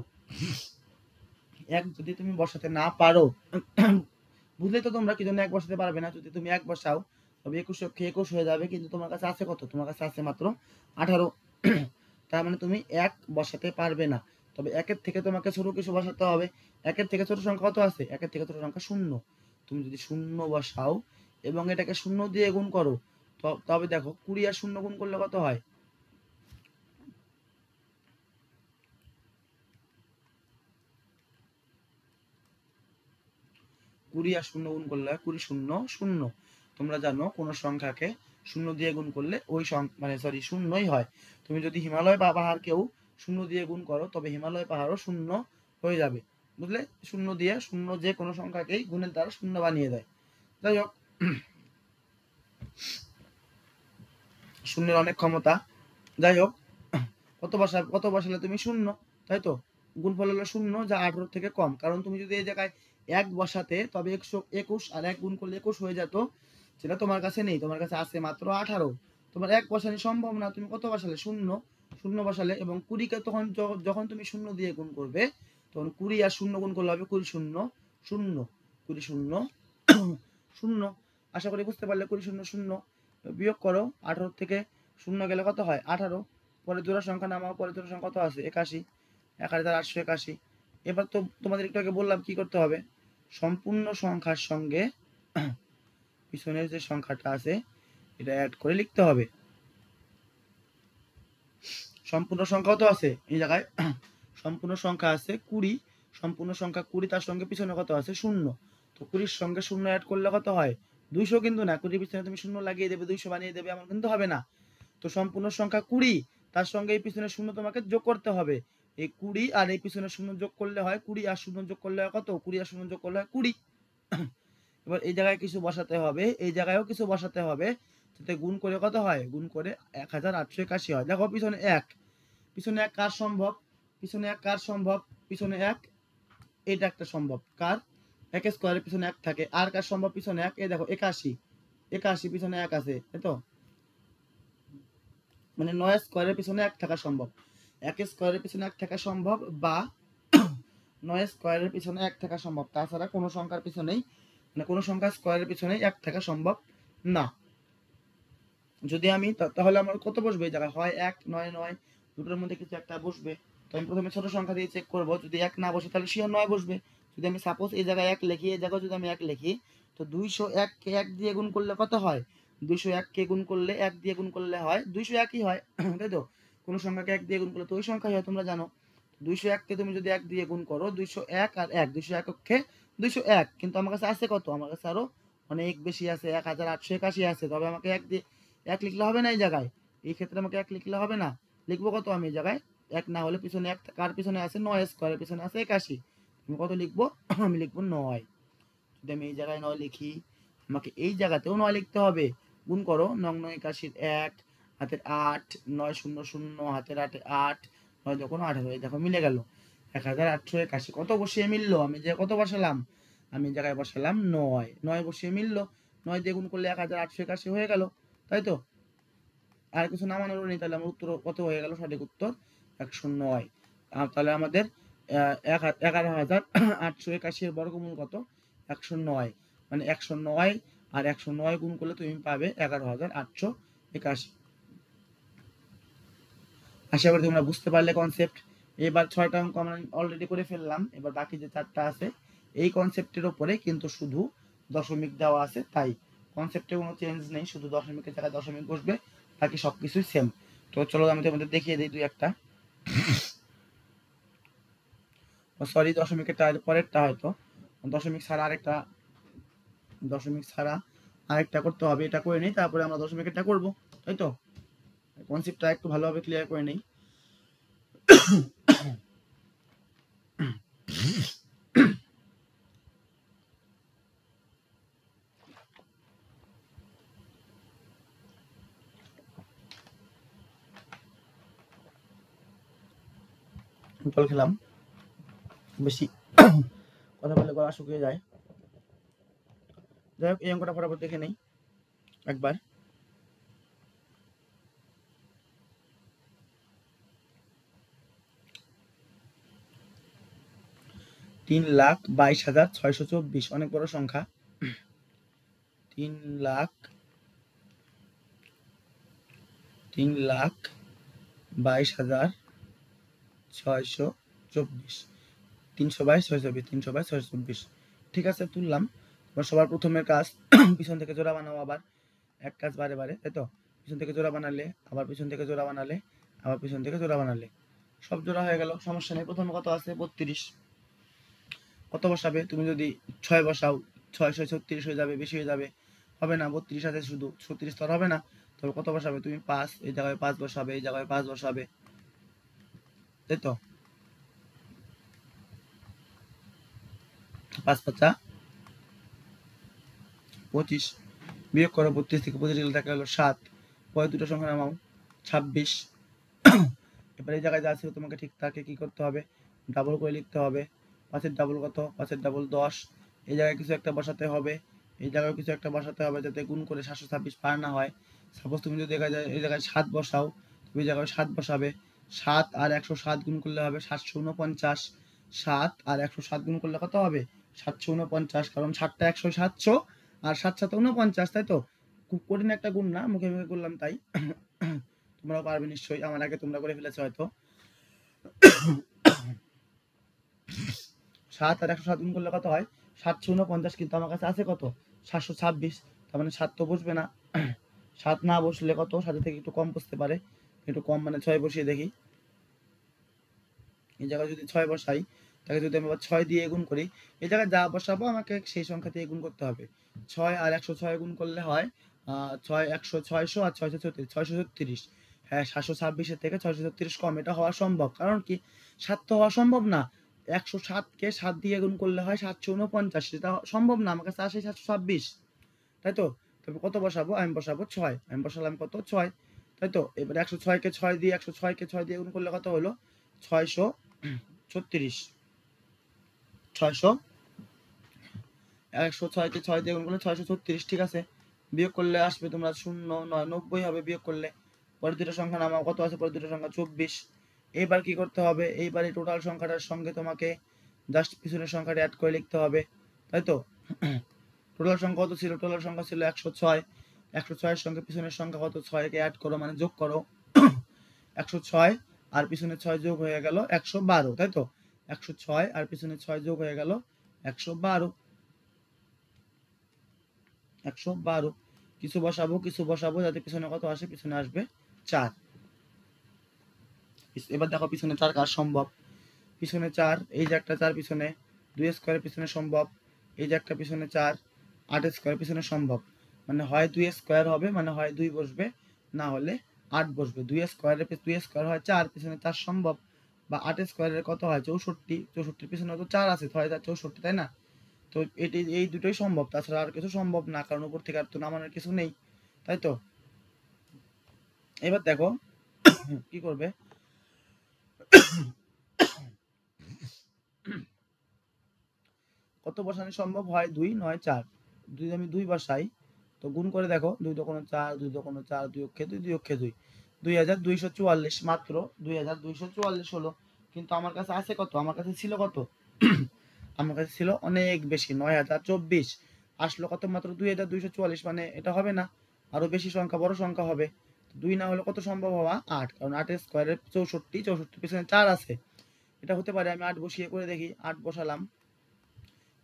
1 যদি তুমি বসাতে না পারো, বুঝলেই তো তোমরা কি জন্য 1 বসাতে পারবে না। যদি তুমি 1 বসাও, তবে 21 অক্ষে 21 হয়ে যাবে, কিন্তু তোমার কাছে আছে কত? তোমার কাছে আছে মাত্র 18। তার মানে তুমি 1 বসাতে পারবে না। তবে 1-এর থেকে তোমাকে ছোট কিছু বসাতে হবে। 1-এর থেকে ছোট সংখ্যা কত আছে? 1-এর থেকে ছোট সংখ্যা 0। তুমি যদি 0 বসাও এবং এটাকে 0 দিয়ে গুণ করো, তবে দেখো 20 আর 0 গুণ করলে কত হয়? 20 আর 0 গুণ করলে 20 0 0। তোমরা জানো কোন সংখ্যাকে 0 দিয়ে গুণ করলে ওই মানে সরি 0ই হয়। তুমি যদি হিমালয় পাহাড়কেও 0 দিয়ে গুণ করো, তবে হিমালয় পাহাড়ও 0 হয়ে যাবে, বুঝলে? 0 দিয়ে 0 যে কোনো সংখ্যাকেই গুণের দ্বারা 0 বানিয়ে দেয়। যাই হোক, শূন্যের অনেক ক্ষমতা। যাই হোক, কত বসালে তুমি 0, তাই তো? গুণফল হলো 0, যা 18 থেকে কম। কারণ তুমি যদি এই জায়গায় 1 বসাতে, তবে 121 আর 1 গুণ করলে 21 হয়ে যেত, সেটা তোমার কাছে নেই। তোমার কাছে আছে মাত্র 18। তোমার 1 বসানো সম্ভব না। তুমি কত বসালে? 0। 0 বসালে, এবং 20কে তখন যখন তুমি 0 দিয়ে গুণ করবে, তখন 20 আর 0 গুণ করলে হবে 20 0 0, 20 0 0। আশা করি বুঝতে পারলে। 20 0 0 বিয়োগ করো, 18 থেকে 0 গেলে কত হয়? 18। পরে জোড়া সংখ্যা নামাও, পরে জোড়া সংখ্যা কত আছে? 81, 1881। এবার তো তোমাদের একটু আগে বললাম কি করতে হবে। সম্পূর্ণ সংখ্যার সঙ্গে পিছনের যে সংখ্যাটা আছে এটা অ্যাড করে লিখতে হবে। সম্পূর্ণ সংখ্যা কত আছে এই জায়গায়? সম্পূর্ণ সংখ্যা আছে 20। সম্পূর্ণ সংখ্যা 20, তার সঙ্গে পিছনে কত আছে? 0। তো 20-র সঙ্গে 0 অ্যাড করলে কত হয়? 200 কিন্তু না। 20-র পিছনে তুমি 0 লাগিয়ে দেবে, 200 বানিয়ে দেবে, এমন কিন্তু হবে না। তো সম্পূর্ণ সংখ্যা 20, তার সঙ্গে এই পিছনে 0 তোমাকে যোগ করতে হবে। এই 20 আর এই পিছনে 0 যোগ করলে হয় 20, আর 0 যোগ করলে হয় কত? 20 আর 0 যোগ করলে হয় 20। এবার এই জায়গায় কিছু বসাতে হবে, এই জায়গায়ও কিছু বসাতে হবে, যাতে গুণ করে কত হয়? গুণ করে 1881 হয়। দেখো পিছনে 1, পিছনে 1 কার সম্ভব? পিছনে 1 কার সম্ভব? পিছনে 1 এটা একটা সম্ভব কার, এক স্কোয়ারের পিছনে এক থাকে। আর কার সম্ভব পিছনে এক, এই দেখো 81, 81 পিছনে এক আছে, তাই তো, মানে 9 স্কোয়ারের পিছনে এক থাকা সম্ভব। 1 স্কোয়ারের পিছনে এক থাকা সম্ভব বা 9 স্কোয়ারের পিছনে এক থাকা সম্ভব, তাছাড়া কোনো সংখ্যার পিছনেই, মানে কোনো সংখ্যা স্কোয়ারের পিছনেই এক থাকা সম্ভব না। যদি আমি তাহলে আমার কত বসবে এই জায়গায়, হয় 1 9 9 দুটোর মধ্যে কিছু একটা বসবে। তো আমি প্রথমে ছোট সংখ্যা দিয়ে চেক করব, যদি 1 না বসে তাহলে শিওর 9 বসবে। যদি আমি সাপোজ এই জায়গায় 1 লিখি, এই জায়গায় যদি আমি 1 লিখি, তো 201 কে 1 দিয়ে গুণ করলে কত হয়, 201 কে গুণ করলে 1 দিয়ে গুণ করলে হয় 201ই হয়, তাই তো, কোনো সংখ্যাকে 1 দিয়ে গুণ করলে তো ওই সংখ্যাই হয়, তোমরা জানো। 201 কে তুমি যদি 1 দিয়ে গুণ করো, 201 আর 1, 201 কে 201, কিন্তু আমার কাছে আছে কত, আমার কাছে আরো অনেক বেশি আছে, 1881 আছে, তবে আমাকে 1 দিয়ে 1 লিখলে হবে না এই জায়গায়, এই ক্ষেত্রে আমাকে 1 লিখলে হবে না। লিখবো কত আমি এই জায়গায়, 1 না হলে পিছনে 1 কার পিছনে আছে, 9 স্কোয়ারের পিছনে আছে 81, আমি কত লিখবো, আমি লিখবো 9। যদি আমি এই জায়গায় 9 লিখি, আমাকে এই জায়গাতেও 9 লিখতে হবে। গুণ করো, 9 9 81 1 হাতের 8, 9 0 0 হাতের 8 8, 9 যখন 18, এই দেখো মিলে গেল 1881। কত বসিয়ে মিললো, আমি যে কত বসালাম, আমি এই জায়গায় বসালাম 9, 9 বসিয়ে মিললো, 9 দিয়ে গুণ করলে 1881 হয়ে গেল, তাই তো, আর কিছু নামানোর নেই, তাহলে আমার উত্তর কত হয়ে গেল, সঠিক উত্তর 109। তাহলে আমাদের 11,881 এর বর্গমূল কত, 109, মানে 109 আর 109 গুণ করলে তুমি পাবে 11,881। আশা করি তোমরা বুঝতে পারলে কনসেপ্ট। এবার 6টা অঙ্ক আমরা অলরেডি করে ফেললাম, এবার বাকি যে 4টা আছে এই কনসেপ্টের উপরে কিন্তু শুধু দশমিক দেওয়া আছে, তাই কনসেপ্টে কোনো চেঞ্জ নেই, শুধু দশমিকের জায়গায় দশমিক বসবে, বাকি সবকিছুই সেম। তো চলো আমি তোমাদের দেখিয়ে দিই দুই একটা, সরি দশমিকের পরেরটা হয়তো, দশমিক ছাড়া আরেকটা করতে হবে, এটা করে নিই তারপরে আমরা দশমিকেরটা করবো, তাই তো, কনসেপ্টটা একটু ভালোভাবে ক্লিয়ার করে নিই। জল খেলাম, বেশি কথা বললে গলা শুকিয়ে যায়। যাই হোক, এই অঙ্কটা ফটাফট দেখে নেই একবার। 3,22,624, অনেক বড় সংখ্যা। 3,22,624, 322,624, ঠিক আছে তুললাম। সবার প্রথমের কাজ পিছন থেকে জোড়া বানাও, আবার এক কাজ বারে বারে, তাই তো, পিছন থেকে জোড়া বানালে, আবার পিছন থেকে জোড়া বানালে, আবার পিছন থেকে জোড়া বানালে, সব জোড়া হয়ে গেল, সমস্যা নেই। প্রথমে কত আছে, 32, কত বসাবে, তুমি যদি 6 বসাও, 6 6 36 হয়ে যাবে, বেশি হয়ে যাবে, হবে না, 32 আছে শুধু, 36 তো আর হবে না, তবে কত বসাবে তুমি, 5, এই জায়গায় 5 বসাবে, এই জায়গায় 5 বসাবে, তাই তো, 5 5 25, বিয়োগ করো 32 থেকে 25 গেলে দেখা গেলো 7, পরে দুটো সংখ্যা নামাও, 26। এবার এই জায়গায় যা ছিল তোমাকে ঠিক তাকে কি করতে হবে, ডাবল করে লিখতে হবে, 5-এর ডাবল কত, 5-এর ডাবল 10, এই জায়গায় কিছু একটা বসাতে হবে, এই জায়গায় কিছু একটা বসাতে হবে, যাতে গুণ করে 726 পার না হয়। সাপোজ তুমি যদি দেখা যায় এই জায়গায় 7 বসাও, তুমি এই জায়গায় 7 বসাবে, 7 আর 107 গুণ করলে হবে 749, 7 আর 107 গুণ করলে কত হবে, 749, কারণ 7টা 100 700 আর 7 7 49, তাই তো, খুব কঠিন একটা গুণ না, মুখে মুখে করলাম তাই, তোমরাও পারবে নিশ্চয়ই, আমার আগে তোমরা করে ফেলেছো হয়তো। 7 আর 107 গুণ করলে কত হয়, 749, কিন্তু আমার কাছে আছে কত, 726, তার মানে 7 তো বসবে না, 7 না বসলে কত, 7 থেকে একটু কম বসতে পারে, একটু কম মানে 6 বসিয়ে দেখি, এই জায়গায় যদি 6 বসাই, তাকে যদি আমি আবার 6 দিয়ে গুণ করি, এই জায়গায় যা বসাবো আমাকে সেই সংখ্যা দিয়ে গুণ করতে হবে, 6 আর 106 গুণ করলে হয় 6 100 600 আর 636 636, হ্যাঁ 726 থেকে 636 কম, এটা হওয়া সম্ভব, কারণ কি 7 তো হওয়া সম্ভব না, 107 কে 7 দিয়ে গুণ করলে হয় 749, সেটা সম্ভব না, আমার কাছে আসে 726, তাই তো, তবে কত বসাবো, আমি বসাবো 6, আমি বসালাম কত 6, তাই তো, এবার 106 কে 6 দিয়ে 106 কে 6 দিয়ে গুণ করলে কত হলো 636, 106 কে 6 দিয়ে গুণ করলে 636, ঠিক আছে। বিয়োগ করলে আসবে তোমরা 0 9 90 হবে বিয়োগ করলে। পরের দুটো সংখ্যা নামাও, কত আছে পরের দুটো সংখ্যা 24। এইবার কি করতে হবে, এইবার এই টোটাল সংখ্যাটার সঙ্গে তোমাকে জাস্ট পিছনের সংখ্যাটা অ্যাড করে লিখতে হবে, তাই তো। টোটাল সংখ্যা কত ছিল, টোটাল সংখ্যা ছিল 106। 106 এর সঙ্গে পিছনের সংখ্যা কত, 6 কে অ্যাড করো, মানে যোগ করো। 106 আর পিছনে 6 যোগ হয়ে গেল 112, তাই তো। 106 আর পিছনে 6 যোগ হয়ে গেল 112। 112 কিছু বসাবো যাতে পিছনে কত আসে, পিছনে আসবে 4। এবার দেখো পিছনে 4 কার সম্ভব, পিছনে 4, এই যে একটা 4 পিছনে, 2 স্কয়ারের পিছনে সম্ভব, এই যে একটা পিছনে 4, 8 স্কয়ারের পিছনে সম্ভব। মানে হয় 2 স্কয়ার হবে, মানে হয় 2 বসবে, না হলে 8 বসবে। 2 স্কয়ারের 2 স্কয়ার হয় 4, পিছনে 4 সম্ভব। বা 8 স্কয়ারের কত হয় 64, 64 পিছনে তো 4 আছে, 6 4 64, তাই না। তো এটি এই দুটোই সম্ভব, তাছাড়া আর কিছু সম্ভব না, কারণ উপর থেকে আর তো নামানোর কিছু নেই, তাই তো। এবার দেখো কি করবে, কত বসানো সম্ভব হয়, 2 9 4। যদি আমি 2 বসাই তো গুণ করে দেখো, 2 দোকানো 4, 2 দোকানো 4, 2 অক্ষে 2, 2 অক্ষে 2, 2244, মাত্র 2244 হলো। কিন্তু আমার কাছে আছে কত, আমার কাছে ছিল কত, আমার কাছে ছিল অনেক বেশি, 9024। আসলো কত, মাত্র 2244, মানে এটা হবে না, আরো বেশি সংখ্যা, বড় সংখ্যা হবে। 2 না হলে কত সম্ভব হওয়া, 8, কারণ 8 স্কয়ারের 64, 64 পিছনে 4 আছে, এটা হতে পারে। আমি 8 বসিয়ে করে দেখি, 8 বসালাম,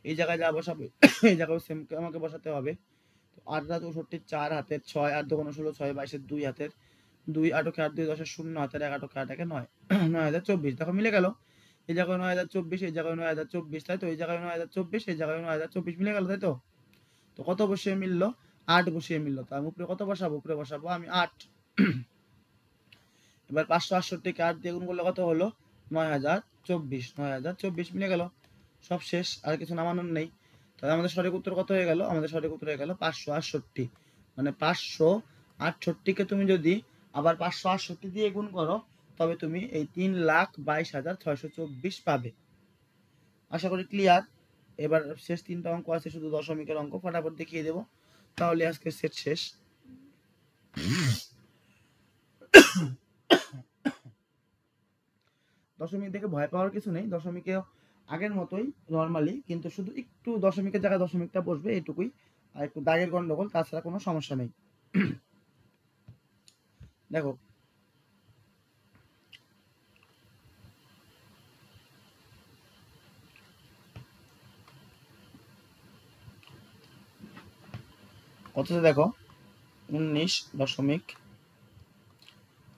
এই জায়গায় যা বসাবে এই জায়গায় সেম আমাকে বসাতে হবে। 8 রা 64, 4 হাতের 6, 8 দোকানো 16, 6 22, 2 হাতের 2, 8 কে 8 2 10 0 হাতের 1, 8 কে 8 1 9, 9024। দেখো মিলে গেল, এই জায়গায় 9024, এই জায়গায় 9024, তাই তো। এই জায়গায় 9024, এই জায়গায় 9024 মিলে গেল, তাই তো। তো কত বসিয়ে মিললো, 8 বসিয়ে মিললো। তো আমি উপরে কত বসাবো, উপরে বসাবো আমি 8। এবার 568 কে 8 দিয়ে গুণ করলে কত হলো, 9024, 9024 মিলে গেল, সব শেষ, আর কিছু নামানোর নেই। তাহলে আমাদের সঠিক উত্তর কত হয়ে গেল, আমাদের সঠিক উত্তর হয়ে গেল 568। মানে 568 কে তুমি যদি আবার 568 দিয়ে গুণ করো, তবে তুমি এই 3,22,624 পাবে। আশা করি ক্লিয়ার। এবার শেষ 3টা অঙ্ক আছে, শুধু দশমিকের অঙ্ক, ফটাফট দেখিয়ে দেবো, তাহলে আজকে সেট শেষ। দশমিক দেখে ভয় পাওয়ার কিছু নেই, দশমিকে আগের মতোই নর্মালি, কিন্তু শুধু একটু দশমিকের জায়গায় দশমিকটা বসবে, এইটুকুই, আর একটু দাগের গন্ডগোল, তাছাড়া কোনো সমস্যা নেই। দেখো কততে, দেখো 19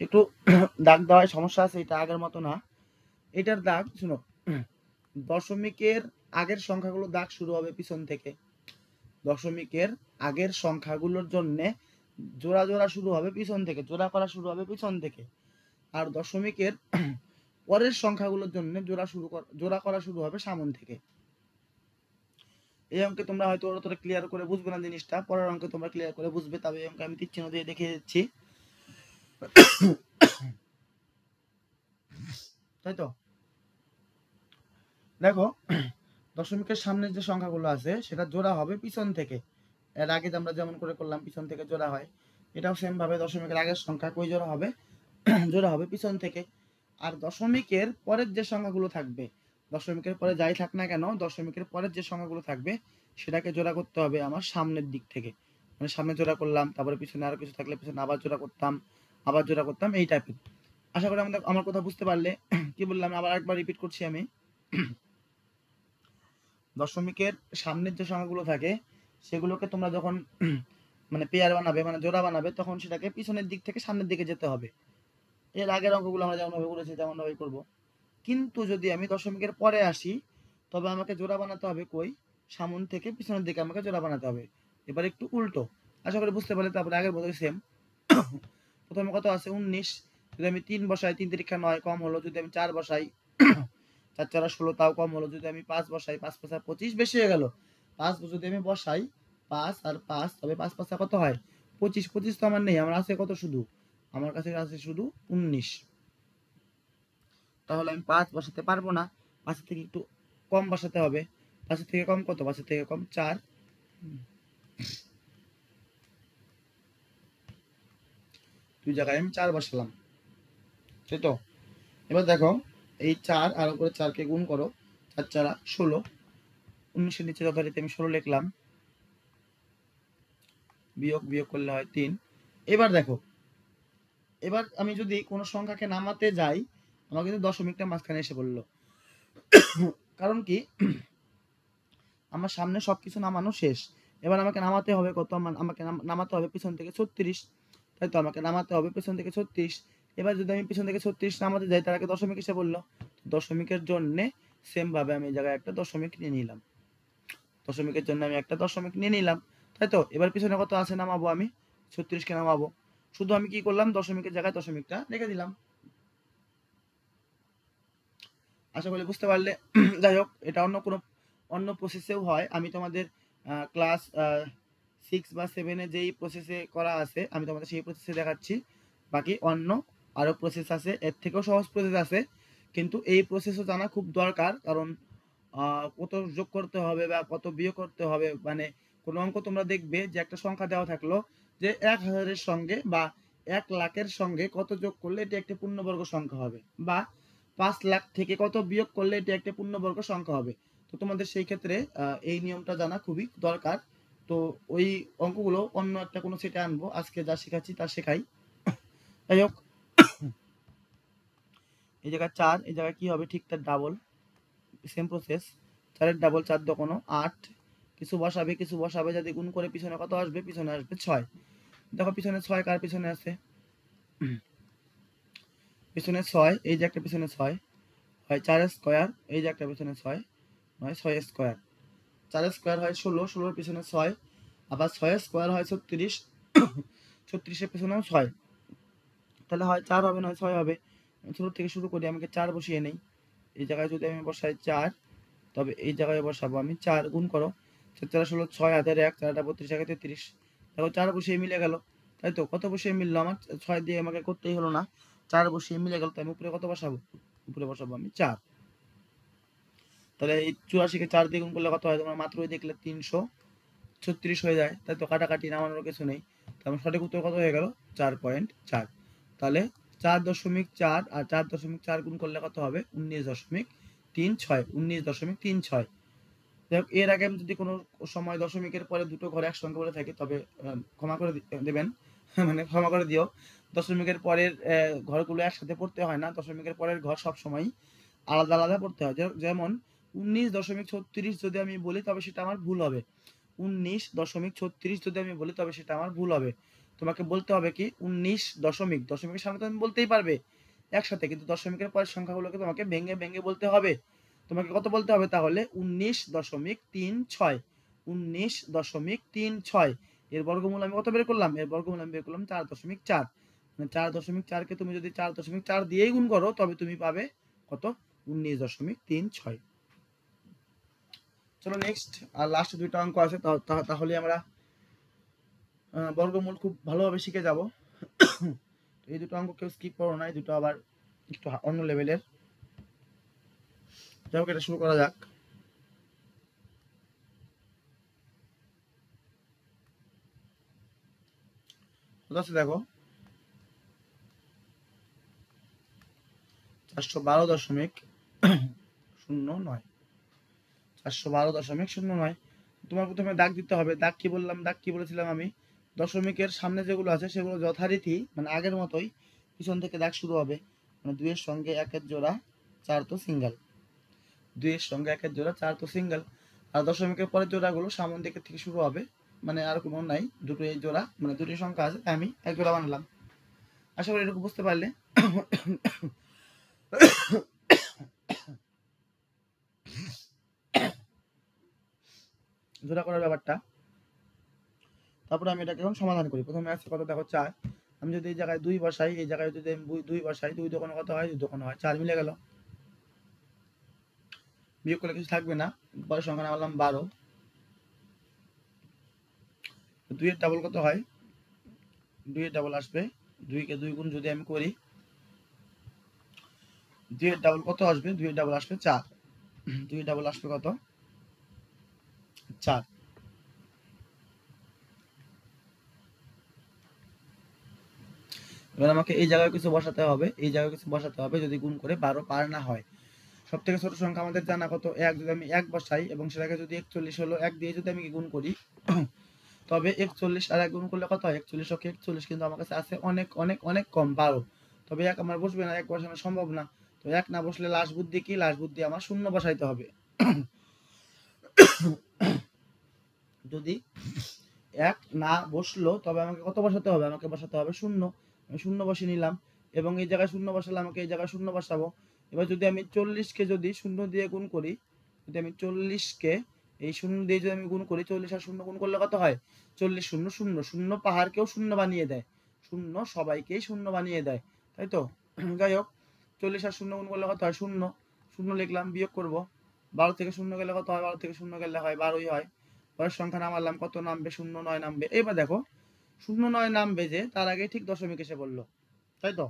একটু দাগ দেওয়ায় সমস্যা আছে, এটা আগের মতো না। এটার দাগ শুনো, দশমিকের আগের সংখ্যাগুলো দাগ শুরু হবে পিছন থেকে, দশমিকের আগের সংখ্যাগুলোর জন্য জোড়া জোড়া শুরু হবে পিছন থেকে, জোড়া করা শুরু হবে পিছন থেকে। আর দশমিকের পরের সংখ্যাগুলোর জন্য জোড়া করা শুরু হবে সামন থেকে। এই অঙ্কে তোমরা হয়তো অতটা ক্লিয়ার করে বুঝবে না জিনিসটা, পরের অঙ্কে তোমরা ক্লিয়ার করে বুঝবে। তবে এই অঙ্কে আমি তীর চিহ্ন দিয়ে দেখিয়ে দিচ্ছি, তাই তো। দেখো দশমিকের সামনে যে সংখ্যাগুলো আছে সেটা জোড়া হবে পিছন থেকে। এর আগে আমরা যেমন করে করলাম পিছন থেকে জোড়া হয়, এটাও সেম ভাবে দশমিকের আগের সংখ্যা কই জোড়া হবে, জোড়া হবে পিছন থেকে। আর দশমিকের পরের যে সংখ্যাগুলো থাকবে, দশমিকের পরে যাই থাক না কেন, দশমিকের পরের যে সংখ্যাগুলো থাকবে সেটাকে জোড়া করতে হবে আমার সামনের দিক থেকে। মানে সামনে জোড়া করলাম, তারপরে পিছনে আরো কিছু থাকলে পিছনে আবার জোড়া করতাম, আবার জোড়া করতাম, এই টাইপের। আশা করি আমার কথা বুঝতে পারলে। কি বললাম আবার একবার রিপিট করছি আমি, দশমিকের সামনের যে সংখ্যাগুলো থাকে সেগুলোকে তোমরা যখন মানে পেয়ার বানাবে, মানে জোড়া বানাবে, তখন সেটাকে পিছনের দিক থেকে সামনের দিকে যেতে হবে। এর আগের অঙ্কগুলো আমরা যেমন ভাবে করেছি তেমন ভাবে করবো। কিন্তু যদি আমি দশমিকের পরে আসি, তবে আমাকে জোড়া বানাতে হবে কই, সামন থেকে পিছনের দিকে আমাকে জোড়া বানাতে হবে। এবার একটু উল্টো, আশা করি বুঝতে পারলে। তারপরে আগের মতোই সেম। প্রথমে কত আছে 19, যদি আমি 3 বসাই 3 তিরিক্ষা 9 কম হলো, যদি আমি 4 বসাই 4 4 16 তাও কম হলো, যদি আমি 5 বসাই 5 5 25 বেশি হয়ে গেল। 5 যদি আমি বসাই 5 আর 5, তবে 5 5 কত হয় 25, 25 তো আমার নেই, আমার আছে কত, শুধু আমার কাছে আছে শুধু 19। তাহলে আমি 5 বসাতে পারবো না, 5 থেকে একটু কম বসাতে হবে। 5 থেকে কম কত? 5 থেকে কম 4। 2 জায়গায় আমি 4 বসালাম, তাই তো? এবার দেখো এই 4 আর উপরে 4 কে গুণ করো, 4 4 16, 19 এর নিচে যথারীতি আমি 16 লিখলাম, বিয়োগ করলে হয় 3। এবার দেখো, এবার আমি যদি কোনো সংখ্যাকে নামাতে যাই, আমার কিন্তু দশমিকটা মাঝখানে এসে বললো। কারণ কি, আমার সামনে সবকিছু নামানো শেষ। এবার আমাকে নামাতে হবে কত? আমাকে নামাতে হবে পিছন থেকে 36, তাই তো? আমাকে নামাতে হবে পিছন থেকে 36। এবার যদি আমি পিছন থেকে 36 নামাতে যাই, তার আগে দশমিক এসে বললো, দশমিকের জন্য সেম ভাবে আমি এই জায়গায় একটা দশমিক নিয়ে নিলাম, দশমিকের জন্য আমি একটা দশমিক নিয়ে নিলাম, তাই তো? এবার পিছনে কত আছে নামাবো আমি? 36 কে নামাবো। শুধু আমি কি করলাম? দশমিকের জায়গায় দশমিকটা রেখে দিলাম। আশা করি বুঝতে পারলে। যাই হোক, এটা অন্য প্রসেসেও হয়। আমি তোমাদের ক্লাস 6 বা 7-এ যেই প্রসেসে করা আছে আমি তোমাদের সেই প্রসেসে দেখাচ্ছি। বাকি অন্য আরো প্রসেস আছে, এর থেকেও সহজ প্রসেস আছে, কিন্তু এই প্রসেসও জানা খুব দরকার। কারণ কত যোগ করতে হবে বা কত বিয়োগ করতে হবে, মানে কোনো অঙ্ক তোমরা দেখবে যে একটা সংখ্যা দেওয়া থাকলো যে 1000-এর সঙ্গে বা 1 লাখের সঙ্গে কত যোগ করলে এটি একটি পূর্ণবর্গ সংখ্যা হবে, বা 5 লাখ থেকে কত বিয়োগ করলে এটি একটা পূর্ণবর্গ সংখ্যা হবে। তো তোমাদের সেই ক্ষেত্রে এই নিয়মটা জানা খুবই দরকার। তো ওই অঙ্কগুলো অন্য একটা কোনো সেটে আনবো, আজকে যা শেখাচ্ছি তা শেখাই। যাই হোক, এই জায়গায় 4, এই জায়গায় কি হবে? ঠিক তার ডাবল, সেম প্রসেস। 4-এর ডাবল 4 দোকানো 8, কিছু বসাবে, যদি গুণ করে পিছনে কত আসবে? পিছনে আসবে 6। দেখো পিছনে 6 কার পিছনে আছে? পিছনে 6, এই যে একটা পিছনে 6 হয় 4 স্কয়ার, এই যে একটা পিছনে 6 হয় 6 স্কয়ার। 4 স্কয়ার হয় 16, 16-এর পিছনে 6, আবার 6 স্কয়ার হয় 36, 36-এর পিছনেও 6। তাহলে হয় 4 হবে, নয় 6 হবে। ছোট থেকে শুরু করি, আমাকে 4 বসিয়ে নেই। এই জায়গায় যদি আমি বসাই 4, তবে এই জায়গায় বসাবো আমি 4। গুণ করো, 4 4 16, 6 হাতের 1, 4 32, 1 33। দেখো 4 বসিয়ে মিলে গেল, তাই তো? কত বসিয়ে মিললো? আমার 6 দিয়ে আমাকে করতেই হলো না, 4 বসিয়ে মিলে গেল। তো আমি উপরে কত বসাবো? উপরে বসাবো আমি 4। তাহলে এই 84-কে 4 দিয়ে গুণ করলে কত হয়? তোমরা মাত্রই দেখলে 336 হয়ে যায়, তাই তো? কাটাকাটি নামানোর কিছু নেই। তাহলে সঠিক উত্তর কত হয়ে গেল? 4.4। তাহলে 4.4 আর 4.4 গুণ করলে কত হবে? 19.36, 19.36। এর আগে আমি যদি কোনো সময় দশমিকের পরে দুটো ঘর একসঙ্গে বলে থাকি, তবে ক্ষমা করে দেবেন, মানে ক্ষমা করে দিও। দশমিকের পরের ঘরগুলো একসাথে পড়তে হয় না, দশমিকের পরের ঘর সবসময় আলাদা আলাদা পড়তে হয়। যেমন 19.36 যদি আমি বলি, তবে সেটা আমার ভুল হবে। 19.36 যদি আমি বলি, তবে সেটা আমার ভুল হবে। তোমাকে বলতে হবে কি দশমিকের সামনে তো আমি বলতেই পারবে একসাথে, কিন্তু দশমিকের পরের সংখ্যাগুলোকে তোমাকে ভেঙে ভেঙে বলতে হবে। তোমাকে কত বলতে হবে তাহলে? 19.36, 19.36। এর বর্গমূল আমি কত বের করলাম? এর বর্গমূল আমি বের করলাম 4.4। মানে 4.4-কে তুমি যদি 4.4 দিয়েই গুণ করো, তবে তুমি পাবে কত? 19.36। চলো নেক্সট, আর লাস্ট দুইটা অঙ্ক আছে, তাহলে আমরা বর্গমূল খুব ভালোভাবে শিখে যাব। এই দুটো অঙ্ক কেউ স্কিপ করো না, এই দুটো আবার একটু অন্য লেভেলের। যাই হোক, এটা শুরু করা যাক। দেখো 412.09, 412.09। তোমার প্রথমে দাগ দিতে হবে। দাগ কি বললাম? দাগ কি বলেছিলাম আমি? দশমিকের সামনে যেগুলো আছে সেগুলো যথারীতি মানে আগের মতোই পিছন থেকে দাগ শুরু হবে। মানে 2-এর সঙ্গে 1-এর জোড়া, 4 তো সিঙ্গেল। 2-এর সঙ্গে 1-এর জোড়া, 4 তো সিঙ্গেল। আর দশমিকের পরের জোড়াগুলো সামন দিকের থেকে শুরু হবে, মানে আর কোনো নাই, দুটো এই জোড়া, মানে দুটি সংখ্যা আছে, আমি এক জোড়া বানালাম। আশা করি এটুকু বুঝতে পারলে। জোড়া করার ব্যাপারটা, তারপরে আমি এটাকে এখন সমাধান করি। প্রথমে আছে কত? দেখো 4। আমি যদি এই জায়গায় 2 বসাই, এই জায়গায় যদি আমি 2 বসাই, 2 দোকানে কত হয়? 2 দোকানে হয় 4, মিলে গেল। বিয়োগ করলে কিছু থাকবে না, পরের সংখ্যা নামালাম 12। 2-এর ডাবল কত হয়? 2-এর ডাবল আসবে, 2-কে 2 গুণ যদি আমি করি, 2-এর ডাবল কত আসবে? 2-এর ডাবল আসবে 4। 2 ডাবল আসবে কত 4। এবার আমাকে এই জায়গায় কিছু বসাতে হবে, এই জায়গায় কিছু বসাতে হবে যদি গুণ করে 12 পার না হয়। সব থেকে ছোট সংখ্যা আমাদের জানা কত 1, যদি আমি 1 বসাই এবং সেটাকে যদি 41 হলো 1 দিয়ে যদি আমি গুণ করি তবে 41 আর 1 গুণ করলে কত হয় 41 ওকে 41, কিন্তু আমার কাছে আছে অনেক অনেক অনেক কম 12। তবে 1 আমার বসবে না, 1 বসানো সম্ভব না। তো 1 না বসলে লাস্ট বুদ্ধি কি, লাস্ট বুদ্ধি আমার শূন্য বসাইতে হবে। যদি 1 না বসলো তবে আমাকে কত বসাতে হবে, আমাকে বসাতে হবে শূন্য। আমি শূন্য বসিয়ে নিলাম এবং এই জায়গায় শূন্য বসালে আমাকে এই জায়গায় শূন্য বসাবো। এবার যদি আমি 40কে যদি শূন্য দিয়ে গুণ করি, যদি আমি 40কে এই শূন্য দিয়ে যদি আমি গুণ করি, 40 আর শূন্য গুণ করলে কত হয় 40 শূন্য শূন্য, শূন্য পাহাড়কেও শূন্য বানিয়ে দেয়, শূন্য সবাইকেই শূন্য বানিয়ে দেয়, তাই তো। যাই হোক 40 আর শূন্য গুণ করলে কত হয় শূন্য, শূন্য লিখলাম, বিয়োগ করব 12 থেকে শূন্য গেলে কত হয়, 12 থেকে শূন্য গেলে হয় 12ই হয়। পরের সংখ্যা নামালাম, কত নামবে 09 নামবে। এবার দেখো 09 নামবে যে তার আগে ঠিক দশমিক এসে বললো, তাই তো।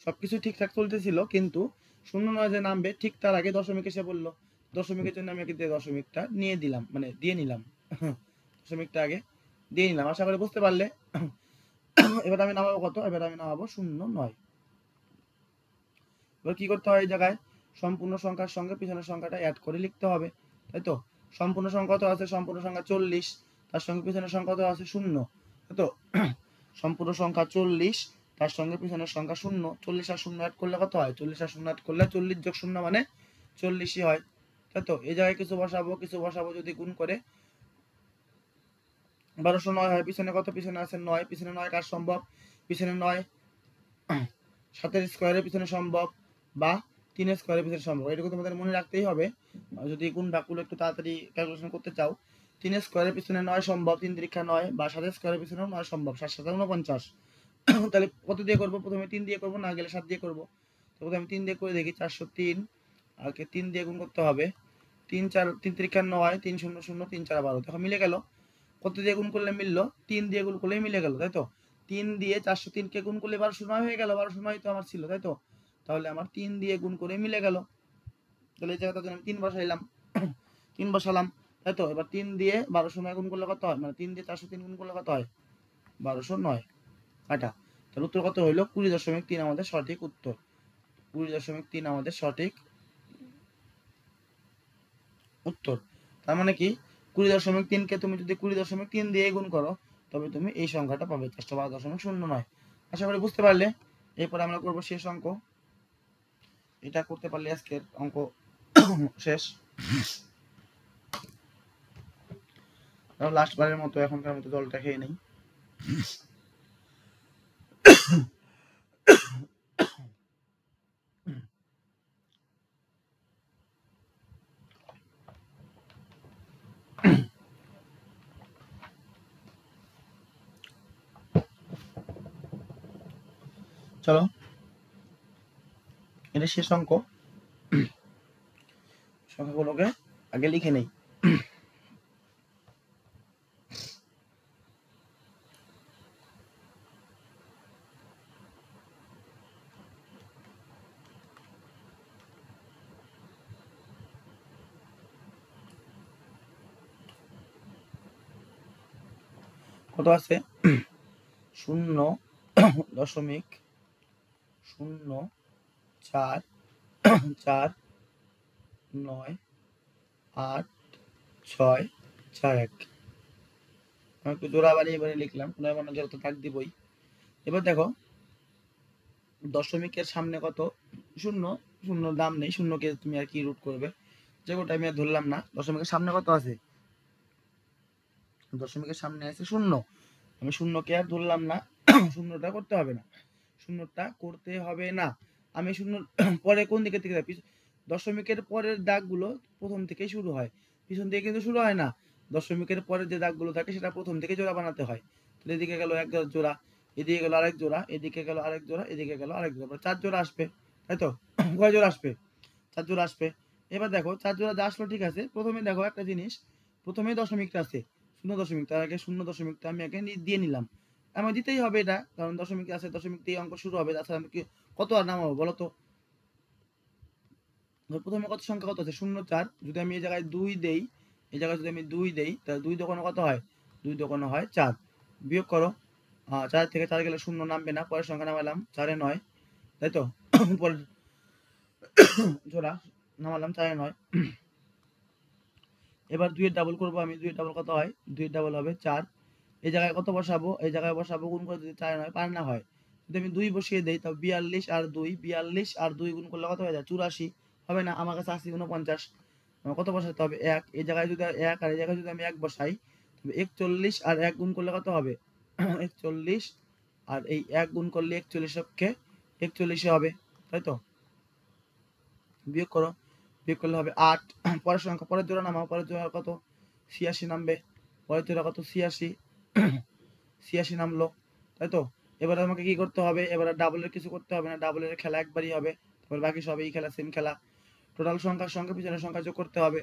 সবকিছু ঠিকঠাক চলতেছিল কিন্তু 09 যে নামবে ঠিক তার আগে দশমিক এসে বললো। দশমিকের জন্য আমি কিন্তু দশমিকটা নিয়ে দিলাম, মানে দিয়ে নিলাম দশমিকটা আগে দিয়ে নিলাম, আশা করি বুঝতে পারলে। এবার আমি নামাবো কত, এবার আমি নামাবো 09। এবার কি করতে হয়, এই জায়গায় সম্পূর্ণ সংখ্যার সঙ্গে পিছনের সংখ্যাটা অ্যাড করে লিখতে হবে, তাই তো। সম্পূর্ণ সংখ্যা তো আছে, সম্পূর্ণ সংখ্যা 40, তার সঙ্গে পিছনের সংখ্যা তো আছে শূন্য, তাই তো। সম্পূর্ণ সংখ্যা 40, তার সঙ্গে পিছনের সংখ্যা শূন্য। 40 আর শূন্য অ্যাড করলে কত হয়, 40 আর শূন্য অ্যাড করলে 40 যোগ শূন্য মানে 40ই হয়, তাই তো। এই জায়গায় কিছু বসাবো যদি গুণ করে 1209 হয়। পিছনে কত, পিছনে আছে 9, পিছনে 9 কার সম্ভব, পিছনে 9 7 স্কোয়ারের পিছনে সম্ভব বা 3 স্কোয়ারের পিছনে সম্ভব, এটুকু তোমাদের মনে রাখতেই হবে যদি কোন ভাগগুলো একটু তাড়াতাড়ি ক্যালকুলেশন করতে চাও। 3 স্কোয়ারের পিছনে 9 সম্ভব, 3 3 9, বা 7 স্কোয়ারের পিছনেও 9 সম্ভব, 7 7 49। তাহলে কত দিয়ে করবো, প্রথমে 3 দিয়ে করবো, না গেলে 7 দিয়ে করবো। তো প্রথমে আমি 3 দিয়ে করে দেখি, 403 আর 3 দিয়ে গুণ করতে হবে, 3 4 3 3 9, 3 0 0 3 4 12। দেখো মিলে গেল, কত দিয়ে গুণ করলে মিললো, 3 দিয়ে গুণ করলেই মিলে গেল, তাই তো। 3 দিয়ে 403 কে গুণ করলে 1209 হয়ে গেল, 1209 তো আমার ছিল, তাই তো। তাহলে আমার 3 দিয়ে গুণ করে মিলে গেল, তাহলে এই জায়গাটাতে আমি 3 বসাইলাম 3 বসালাম, তাই তো। এবার 3 দিয়ে 1209 গুণ করলে কত হয়, মানে 3 দিয়ে 403 গুণ করলে কত হয় 1209 কাটা। তাহলে উত্তর কত হইলো 20.3 আমাদের সঠিক উত্তর, 20.3 আমাদের সঠিক উত্তর। তার মানে কি 20.3 কে তুমি যদি 20.3 দিয়ে গুণ করো তবে তুমি এই সংখ্যাটা পাবে 412.09। আশা করি বুঝতে পারলে। এরপর আমরা করব শেষ অঙ্ক, এটা করতে পারলে আজকের অঙ্ক শেষ। লাস্ট বারের মতো এখনকার মতো জলটা খেয়ে নেই। চলো এটা শেষ অঙ্ক, সংখ্যাগুলোকে আগে লিখে নেই। কত আছে 0.04498641। আমি একটু জোড়া বাড়িয়ে বাড়িয়ে লিখলাম, নয় মানে জোড়া তো দাগ দিবই। এবার দেখো দশমিকের সামনে কত শূন্য, শূন্য দাম নেই, শূন্যকে তুমি আর কি রুট করবে, যে কোটা আমি আর ধরলাম না। দশমিকের সামনে কত আছে, দশমিকের সামনে আছে শূন্য, আমি শূন্যকে আর ধরলাম না, শূন্যটা করতে হবে না, শূন্যটা করতে হবে না। আমি শূন্য পরে কোন দিকে থেকে যাই, দশমিকের পরের দাগগুলো প্রথম থেকেই শুরু হয়, পিছন থেকে কিন্তু শুরু হয় না। দশমিকের পরের যে দাগগুলো থাকে সেটা প্রথম থেকে জোড়া বানাতে হয়। তাহলে এদিকে গেল এক জোড়া, এদিকে গেল আরেক জোড়া, এদিকে গেল আরেক জোড়া, এদিকে গেল আরেক জোড়া, 4 জোড়া আসবে, তাই তো। কয় জোড়া আসবে, 4 জোড়া আসবে। এবার দেখো 4 জোড়া যা আসলো ঠিক আছে, প্রথমে দেখো একটা জিনিস, প্রথমেই দশমিকটা আছে শূন্য দশমিক, তার আগে শূন্য দশমিকটা আমি আগে দিয়ে নিলাম, আমার দিতেই হবে এটা, কারণ দশমিক আছে, দশমিক দিয়ে অঙ্ক শুরু হবে, তাছাড়া আমি কি কত আর নামাবো বলো তো। প্রথমে কত সংখ্যা কত আছে 0 4, যদি আমি এই জায়গায় 2 দেই, এই জায়গায় যদি আমি 2 দেই তাহলে 2 দোকানে কত হয়, 2 দোকানে হয় 4। বিয়োগ করো, 4 থেকে 4 গেলে 0 নামবে না, পরের সংখ্যা নামালাম 4 এ 9, তাই তো। পরের জোড়া নামালাম 4 এ 9। এবার 2 এর ডাবল করব আমি, 2 এর ডাবল কত হয়, 2 এর ডাবল হবে 4। এই জায়গায় কত বসাবো, এই জায়গায় বসাবো গুণ করে, যদি 4 এ 9 পার না হয়, যদি আমি 2 বসিয়ে দেই তাহলে 42 আর 2, 42 আর 2 গুণ করলে কত হয়ে যায় 84, হবে না, আমার কাছে আছে 49, কত বসাতে হবে 1, এই জায়গায় যদি 1 আর এই জায়গায় যদি আমি 1 বসাই তবে 41 আর 1 গুণ করলে কত হবে 41, আর এই 1 গুণ করলে 41 কে 41 হবে, তাই তো। বিয়োগ করো, বিয়োগ করলে হবে 8। পরের সংখ্যা, পরের জোড়া নামাও, পরের জোড়া কত 86 নামবে, পরের জোড়া কত 86 নামলো, তাই তো। এবার আমাকে কি করতে হবে, এবার ডাবলের কিছু করতে হবে না, ডাবলের খেলা একবারই হবে, তারপর বাকি সব এই খেলা সেম খেলা। টোটাল সংখ্যার সঙ্গে পিছনের সংখ্যা যোগ করতে হবে।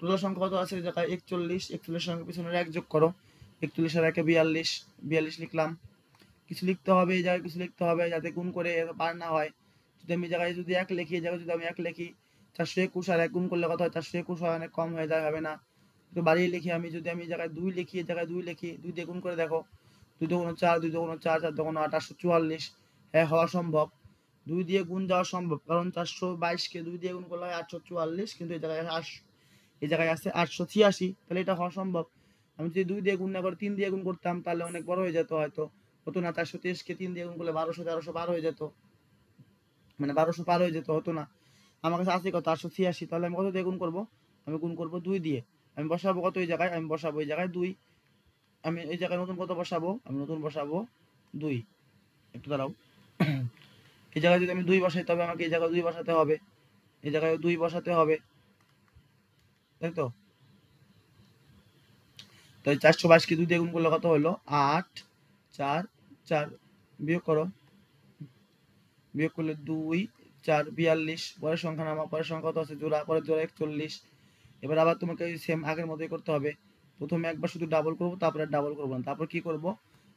টোটাল সংখ্যা কত আছে, জায়গায় 41, 41 সঙ্গে পিছনের 1 যোগ করো, 41 আর 1 42, 42 লিখলাম। কিছু লিখতে হবে, এই জায়গায় কিছু লিখতে হবে যাতে গুণ করে পার না হয়। যদি আমি জায়গায় যদি 1 লিখি, এই জায়গায় যদি আমি 1 লিখি, 421 আর 1 গুণ করলে কত হয় 421 হয়, অনেক কম হয়ে যায়, হবে না, একটু বাড়িয়ে লিখি আমি। যদি আমি জায়গায় 2 লিখি, এই জায়গায় 2 লিখি, 2 দিয়ে গুণ করে দেখো, 2 দুগুণ 4, 2 দুগুণ 4, 4 দুগুণ 8, 844, হ্যাঁ হওয়া সম্ভব, 2 দিয়ে গুণ যাওয়া সম্ভব, কারণ 422 কে 2 দিয়ে গুণ করলে হয় 844, কিন্তু এই জায়গায় এই জায়গায় আছে 886, তাহলে এটা হওয়া সম্ভব। আমি যদি 2 দিয়ে গুণ না করে 3 দিয়ে গুণ করতাম তাহলে অনেক বড় হয়ে যেত, হয়তো হতো না, 423 কে 3 দিয়ে গুণ করলে 1200, 1300 পার হয়ে যেত, মানে 1200 পার হয়ে যেত, হতো না। আমার কাছে আছে কত 886, তাহলে আমি কত দিয়ে গুণ করবো, আমি গুণ করবো 2 দিয়ে। আমি বসাবো কত এই জায়গায়, আমি বসাবো এই জায়গায় 2, আমি এই জায়গায় নতুন কত বসাবো, আমি নতুন বসাবো 2, একটু দাঁড়াও। এই জায়গায় যদি আমি 2 বসাই তবে আমাকে এই জায়গায় 2 বসাতে হবে, এই জায়গায় 2 বসাতে হবে, তাই তো। তাই 422 কে 2 দিয়ে গুণ করলে কত হলো 8 4 4, বিয়োগ করো, বিয়োগ করলে 2 4 42, পরের সংখ্যা নামা, পরের সংখ্যা কত আছে জোড়া, পরের জোড়া 41। এবার আবার তোমাকে সেম আগের মতোই করতে হবে, প্রথমে একবার শুধু ডাবল করব, তারপরে ডাবল করব না, তারপর কি করব,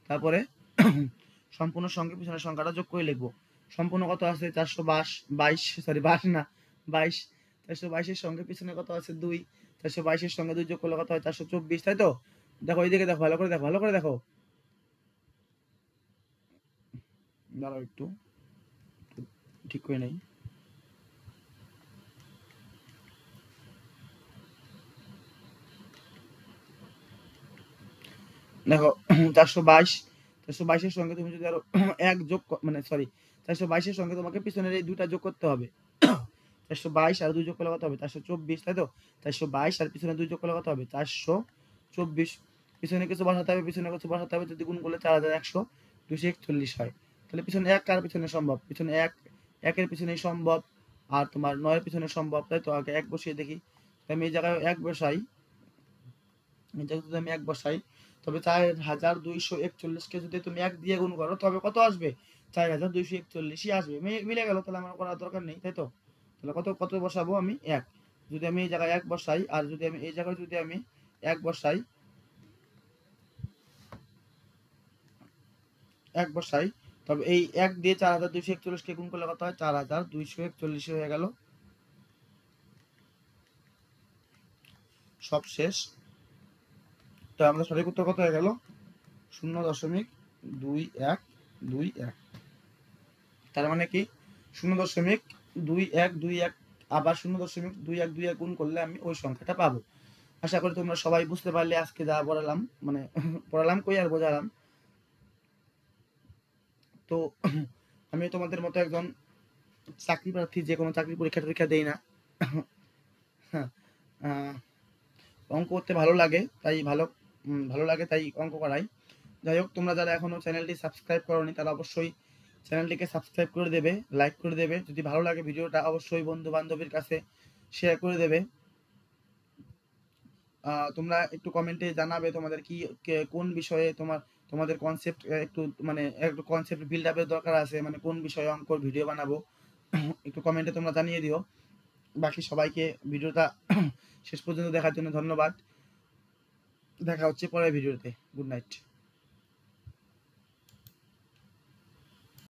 তারপরে সম্পূর্ণ সঙ্গে পিছনের সংখ্যাটা যোগ করে লিখবো। সম্পূর্ণ কত আছে 422, সরি 22 না 22, 422 এর সঙ্গে পিছনে কত আছে 2, 422 এর সঙ্গে 2 যোগ করলে কত হয় 424, তাই তো। দেখো এইদিকে দেখো, ভালো করে দেখো, ভালো করে দেখো, দাঁড়াও একটু ঠিক করে নেই। দেখো 422 এর সঙ্গে তুমি যদি আরো 1 যোগ মানে সরি 422 এর সঙ্গে তোমাকে পিছনের এই দুটা যোগ করতে হবে। 422 আর 2 যোগ করলে কত হবে 424, তাই তো। 422 আর পিছনে 2 যোগ করলে কত হবে 424, পিছনে কিছু বসাতে হবে, পিছনে কিছু বসাতে হবে, যদি গুণ করলে 4100 241 হয়। তাহলে পিছনে 1 কার পিছনে সম্ভব, পিছনে 1 এর পিছনেই সম্ভব, আর তোমার 9 এর পিছনে সম্ভব, তাই তো। আগে 1 বসিয়ে দেখি, আমি এই জায়গায় 1 বসাই, এই জায়গায় যদি আমি 1 বসাই তবে 4241 কে যদি তুমি 1 দিয়ে গুণ করো তবে কত আসবে 4241ই আসবে, মিলে গেল, তাহলে আমার করার দরকার নেই, তাই তো। তাহলে কত কত বসাবো আমি 1, যদি আমি এই জায়গায় 1 বসাই, আর যদি আমি এই জায়গায় যদি আমি 1 বসাই, 1 বসাই, তবে এই 1 দিয়ে 4241 কে গুণ করলে কত হয় 4241 হয়ে গেল, সব শেষ। তো আমাদের সঠিক উত্তর কত হয়ে গেল 0.2121, তার মানে কি 0.2121, আবার 0.2121 গুণ করলে আমি ওই সংখ্যাটা পাবো। আশা করি তোমরা সবাই বুঝতে পারলে আজকে যা পড়ালাম, মানে পড়ালাম কই আর বোঝালাম। তো আমি তোমাদের মতো একজন চাকরি প্রার্থী, যে কোনো চাকরি পরীক্ষা দেই না। অঙ্ক করতে ভালো লাগে, তাই ভালো লাগে তাই অঙ্ক করাই। যাই হোক, তোমরা যারা এখনো চ্যানেলটি সাবস্ক্রাইব করোনি তারা অবশ্যই চ্যানেলটিকে সাবস্ক্রাইব করে দেবে, লাইক করে দেবে, যদি ভালো লাগে ভিডিওটা অবশ্যই বন্ধু বান্ধবের কাছে শেয়ার করে দেবে। তোমরা একটু কমেন্টে জানাবে তোমাদের কি কোন বিষয়ে তোমাদের কনসেপ্ট, একটু মানে একটু কনসেপ্ট বিল্ড আপের দরকার আছে, মানে কোন বিষয়ে অঙ্কর ভিডিও বানাবো, একটু কমেন্টে তোমরা জানিয়ে দিও। বাকি সবাইকে ভিডিওটা শেষ পর্যন্ত দেখার জন্য ধন্যবাদ। দেখা হচ্ছে পরের ভিডিওতে। Good night.